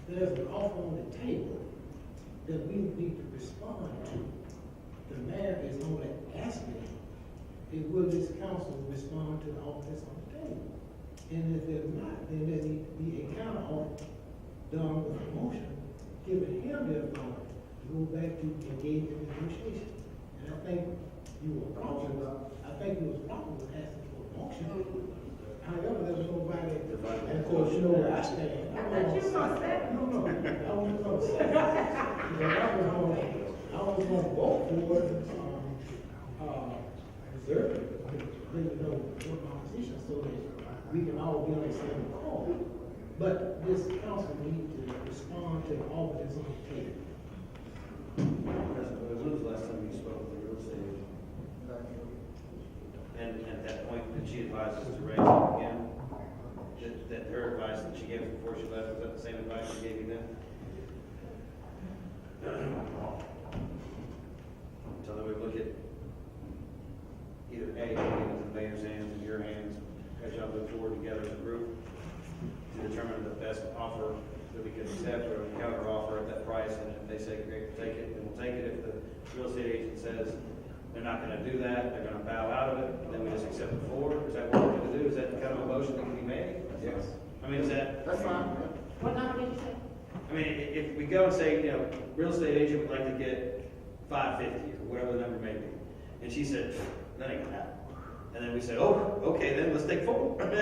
There's an offer on the table that we need to respond to. The mayor is only asking, will this council respond to the offer that's on the table? And if they're not, then there needs to be a counter offer done with a motion, giving him the authority to go back to engage in negotiation. And I think you were proper with asking for a motion. However, there was nobody, and of course, you know where I stand. I thought you were gonna say. No, I wasn't gonna say. I was gonna vote for it, reserve it, you know, what my position, so that we can all be on the same call. But this council needs to respond to the offer that's on the table. President Bowie, when was the last time you spoke with the real estate agent? And at that point, did she advise us to raise it again? That her advice that she gave us before she left, was that the same advice she gave you then? So that we look at either A, getting into the mayor's hands and your hands, as y'all move forward together as a group, to determine the best offer that we can accept, or a counter offer at that price, and if they say, great, we'll take it, then we'll take it. If the real estate agent says they're not gonna do that, they're gonna bow out of it, then we just accept the floor. Is that what we're gonna do? Is that kind of a motion that can be made? Yes. I mean, is that? That's fine. What number did you say? I mean, if we go and say, real estate agent would like to get 550 or whatever the number may be, and she said, that ain't gonna happen. And then we say, oh, okay, then let's take 4. I mean,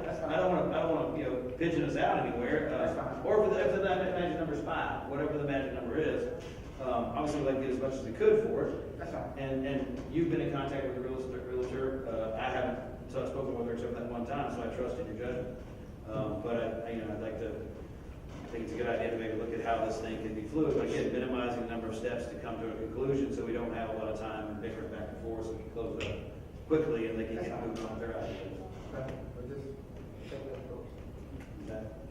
That's fine. I don't wanna, pigeon us out anywhere. That's fine. Or if the magic number is 5, whatever the magic number is, obviously we'd like to get as much as we could for it. That's fine. And you've been in contact with the realtor, I haven't spoken with her except that one time, so I trust in your judgment. But I'd like to, I think it's a good idea to maybe look at how this thing can be fluid, but again, minimizing the number of steps to come to a conclusion, so we don't have a lot of time and bickering back and forth, so we can close it up quickly and they can get moving on with their ideas. Okay, but just take that approach.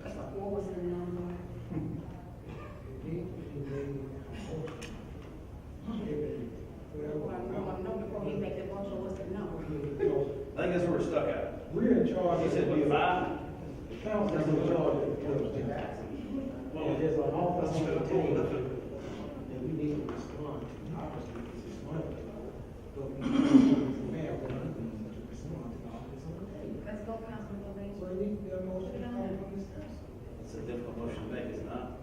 That's fine. What was the number? No, before he make the motion, what's the number? I think that's where we're stuck at. We're in charge. He said, be 5? The council is in charge of the budget. And there's an office on the table that we need to respond to. Obviously, this is one of them. But we need to have one to respond to all this on the table. Let's go, Councilman Bowling. So we need a motion to call for discussion. It's a difficult motion to make, is it not?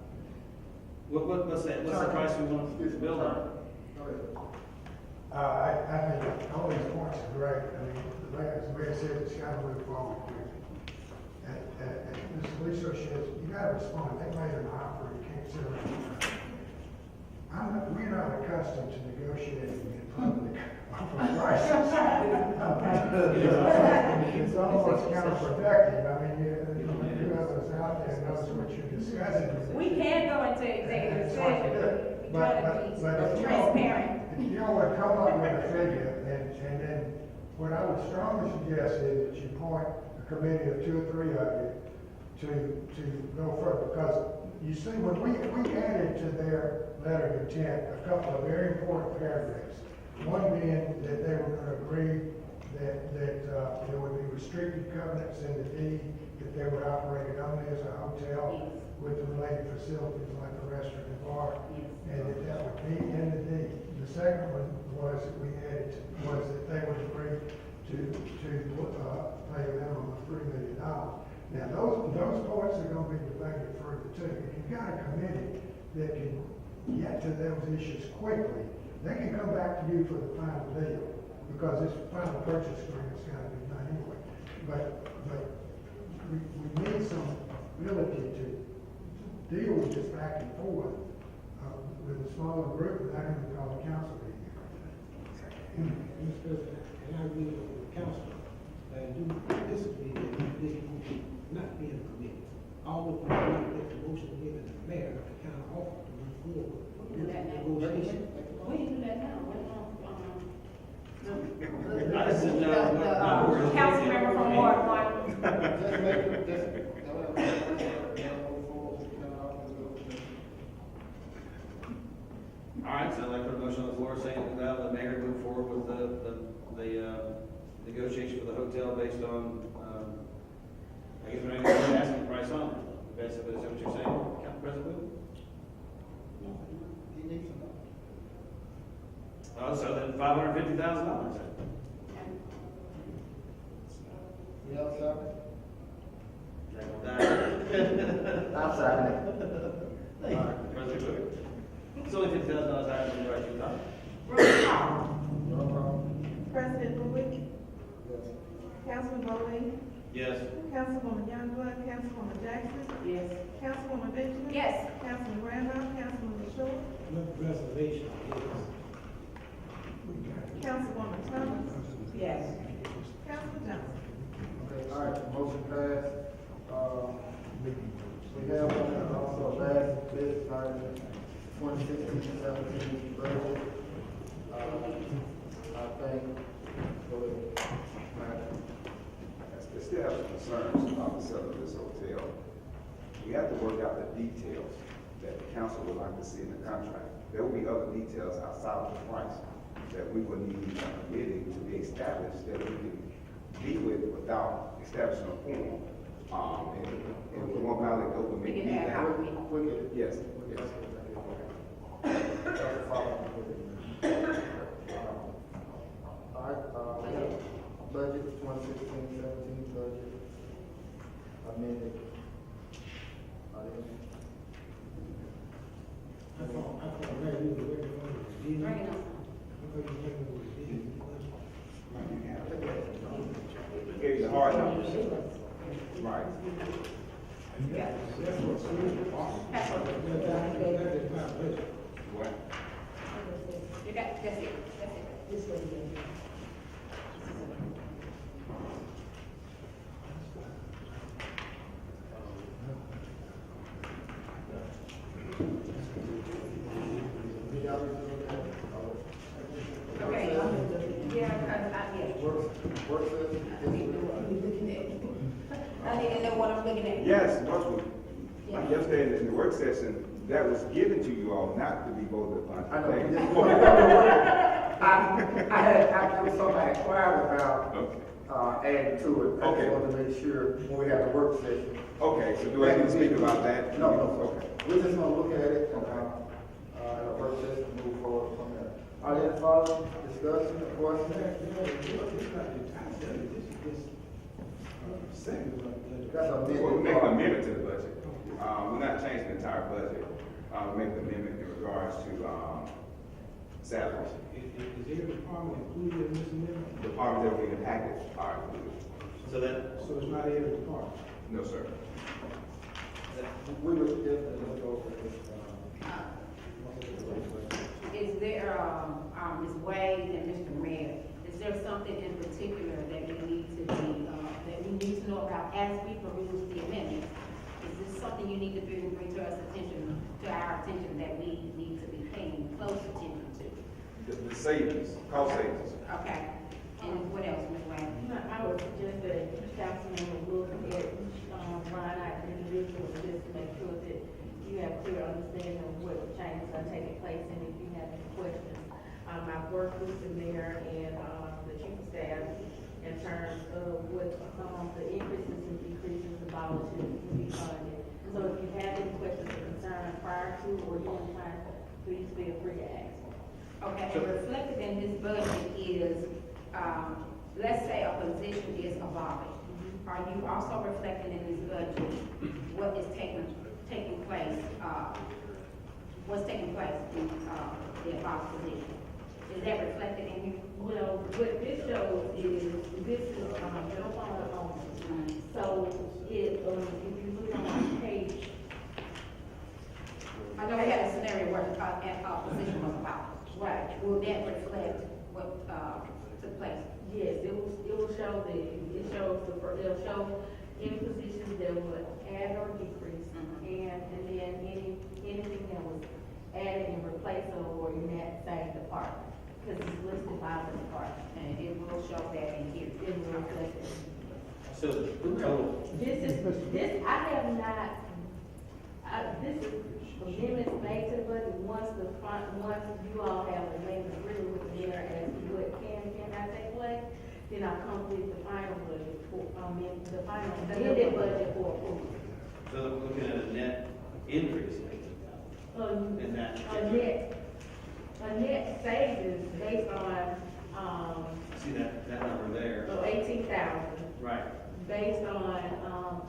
What's that, what's the price we want to build on? Go ahead. I think all these points are great. I mean, as the mayor said, it's gotta move forward quickly. And Mr. Lisa says, you gotta respond. They made an offer, you can't sit around. We're not accustomed to negotiating in public for prices. It's almost counterproductive. I mean, you others out there knows what you're discussing. We can go into executive session. We try to But be transparent. if you would come up with a figure, and then what I would strongly suggest is that you point a committee of 2 or 3 of you to go further, because you see, when we added to their letter of intent a couple of very important paragraphs. One being that they were going to agree that there would be restricted covenants in the deed, that they would operate it only as a hotel with the related facilities like a restaurant and bar, and that would be in the deed. The second one was that we added, was that they would agree to pay a minimum of $3 million. Now, those points are going to be debated further too. If you've got a committee that can get to those issues quickly, they can come back to you for the final deal, because this final purchase agreement's got to be done anyway. But we need some ability to deal with this back and forth with a smaller group without having to call the council meeting. Mr. President, and I agree with the council, I do disagree that this motion not be a committee. All of them want to make the motion given the mayor to kind of offer to move forward. We can do that now. Negotiation. We can do that now. I just didn't know. Council member from Ward 1. Just make it, just, All right, so I'd like to put a motion on the floor saying that the mayor move forward with the negotiation for the hotel based on, I guess we're not even asking the price on it. Basically, is that what you're saying, Council President? he needs some. Oh, so then $550,000. You have a second? That. I'm second. Thank you, President Cook. It's only $50,000 higher than the price you thought. No problem. President Bowie, Yes. Councilman Bowling, Yes. Councilwoman Youngblood, Councilwoman Jackson, Yes. Councilwoman Benjamin. Yes. Councilman Randolph, Councilman LaShaw, Another reservation is Councilwoman Thomas, Yes. Councilman Johnson. Okay, all right, the motion passed. We have also last business item, 2016-17 budget. I think, go ahead. I still have some concerns about the sale of this hotel. We have to work out the details that the council would like to see in the contract. There will be other details outside of the price that we would need a committee to be established that we can deal with without establishing a form. And we won't violate the open We meeting. can add Act. copy. Yes, yes. All right, budget 2016-17 budget amended. I thought Larry, you were working on the deed. Bring it up. I thought you were working on the deed. Gave you the hard numbers. Right. Yeah. That's what's fiscal year. Okay, yeah, because Work session. I need to know what I'm looking at. Yes, once we, Yeah. yesterday in the work session, that was given to you all not to be voted upon I know, today. there was something I inquired about, Okay. adding to it. I Okay. just wanted to make sure when we have the work session. Okay, so do I need to speak about that? No, no. Okay. We're just gonna look at it, in a work session, move forward from there. Are there any further discussion or questions? That's a Well, we're making an amendment to the budget. We're not changing the entire budget. We're making an amendment in regards to, salaries. Is every department included in this amendment? Departments that we impacted are included. So that, So it's not every department? No, sir. We would definitely look over this, Is there, Ms. Wade and Mr. Mayor, is there something in particular that we need to be, that we need to know about as we peruse the amendments? Is this something you need to bring to our attention that we need to be paying close attention to? The savings, cost savings. Okay, and what else, Ms. Wade? I would suggest that each councilman will look at each, line item individually, just to make sure that you have clear understanding of what changes are taking place, and if you have any questions. I've worked with the mayor and, the chief of staff in terms of what, the increases and decreases of dollars will be funded. So if you have any questions or concerns prior to or during time, please feel free to ask. Okay, and reflected in this budget is, let's say a position is abolished. Are you also reflecting in this budget what is taking place, what's taking place in, the abolished position? Is that reflected in you? Well, what this shows is, this is, general fund only. So it, if you look on page, I know we had a scenario where a position was abolished. right, Will that reflect what, took place? yes, it will show that, it'll show any positions that would add or decrease, and then anything that was added in replace of or in that same department, because it's listed by the department. And it will show that in here. It will reflect it. so the total, This, I have not, this is amendments made to the budget, once you all have a main agreement with the mayor as to what can and cannot take place, then I come with the final budget for, the final amended budget for approval. so we're looking at a net increase in that. A net savings based on, See that number there? 18,000, Right, based on,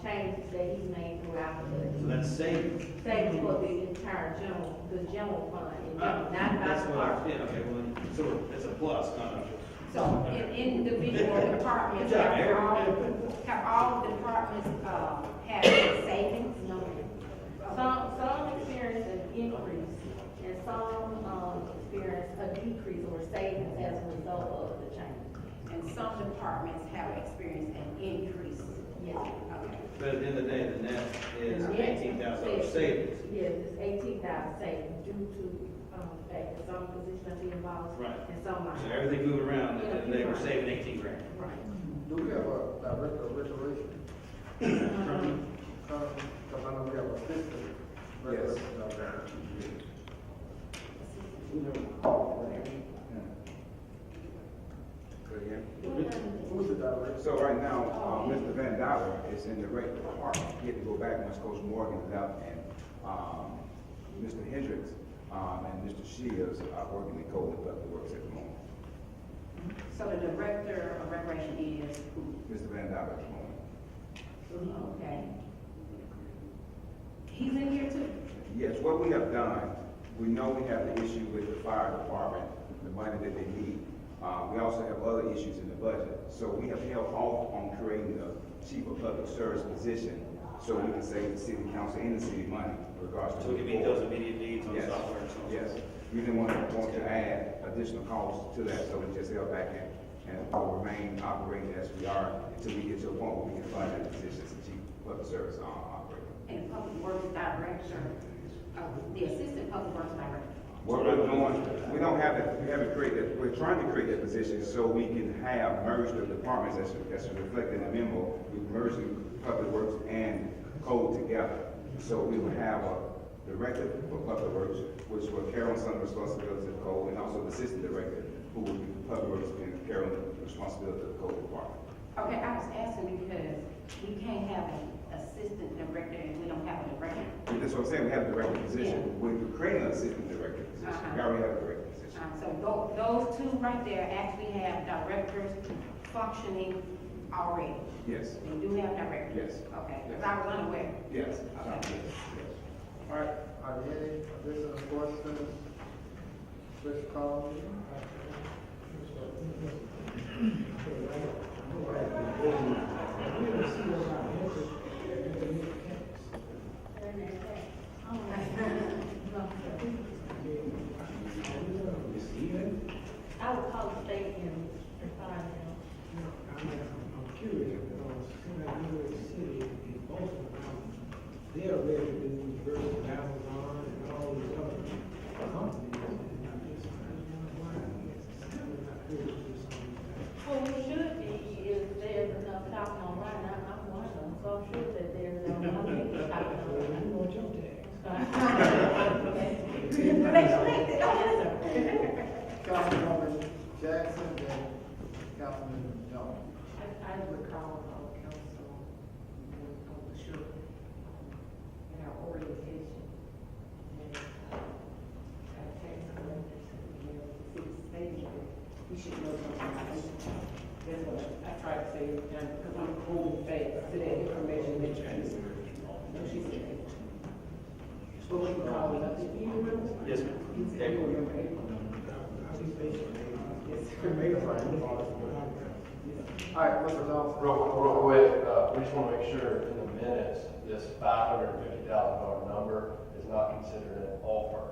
changes that he's made throughout the budget. so that's savings. Savings for the entire general fund, in general, not by That's what I, department. yeah, okay, well, so it's a plus, not a. So in individual departments, Good job, have all departments, had savings? No. Some experience an increase, and some, experience a decrease or savings as a result of the change. And some departments have experienced an increase. Yes. Okay. But at the end of the day, the net is Yes. $18,000 savings. Yes, it's 18,000 savings due to, the fact that some positions are being abolished. Right. And some are. So everything moving around, and they were saving 18 grand. Right. Do we have a director of recreation? Because I know we have a assistant. Yes. Good again. Who's the director? So right now, Mr. Van Dollar is in the rec department. He had to go back once Coach Morgan left, and, Mr. Hendricks, and Mr. Shields are working in co-conductor works at the moment. So the director of recreation is who? Mr. Van Dollar at the moment. Okay. He's in here too? Yes, what we have done, we know we have the issue with the fire department, the money that they need. We also have other issues in the budget. So we have held off on creating the chief of public service position so we can save the city council and the city money in regards to. So we can meet those immediate needs on Yes. software and so on. Yes, we didn't want to add additional costs to that, so we just held back and will remain operating as we are until we get to a point where we can fund that position as chief public service operator. And public works director, the assistant public works director. What we're doing, we don't have it, we haven't created, we're trying to create that position so we can have merged the departments that's reflected in the memo. We're merging public works and code together. So we will have a director for public works, which will carry on some responsibilities of code, and also the assistant director, who will be public works and carry on the responsibility of the code department. Okay, I was asking because we can't have an assistant director and we don't have a director. That's what I'm saying, we have a director position. We're creating an assistant director position. We already have a director position. So those two right there actually have directors functioning already. Yes, They do have directors? Yes. Okay, because I was unaware. yes. All right, are there any additional questions? Mr. Collins? I would call the state and find them. I'm curious, because when I live in the city, in Boston, they're ready to do versus Amazon and all these other companies. And I just wonder why. I'm not curious to do something like that. Well, we should be, if there's enough talking online, I'm one of them, so I'm sure that there's enough people talking I online. want your tax. Councilwoman Jackson and Councilman Jones. I recall our council, on the show, in our orientation, and, our tax collectors, you know, the city stated that we should know something about it. That's what I try to say, and because I'm holding fast to that information that you just, no, she said. But we can call it up, do you remember? Yes, ma'am. You said you remember April. Yes, sir. All right, Mr. Johnson. Real quick, we just want to make sure in the minutes, this $550,000 number is not considered an offer.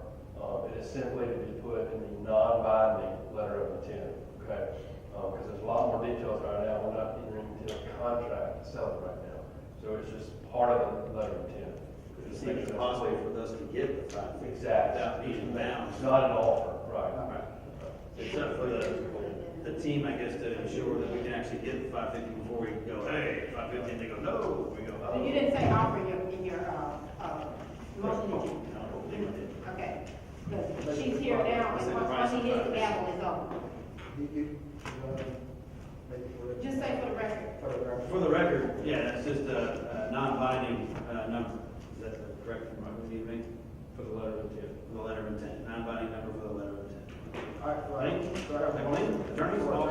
It is simply to be put in the non-binding letter of intent, okay? Because there's a lot more details right now. We're not entering into a contract to sell it right now. So it's just part of the letter of intent. It's even possible for us to get the $550,000 Exactly. without being bound. It's not an offer, right? Right. It's up for the team, I guess, to ensure that we can actually get the $550 before we go, hey, $550, and they go, no, we go, oh. So you didn't say offer in your, motion, did you? No, they did. Okay. Because she's here now, and once he hits the gavel, it's over. Just say for the record. For the record, yeah, that's just a non-binding number. Is that the correct number you need? For the letter of intent. For the letter of intent, non-binding number for the letter of intent. All right, Thank you. Attorneys, all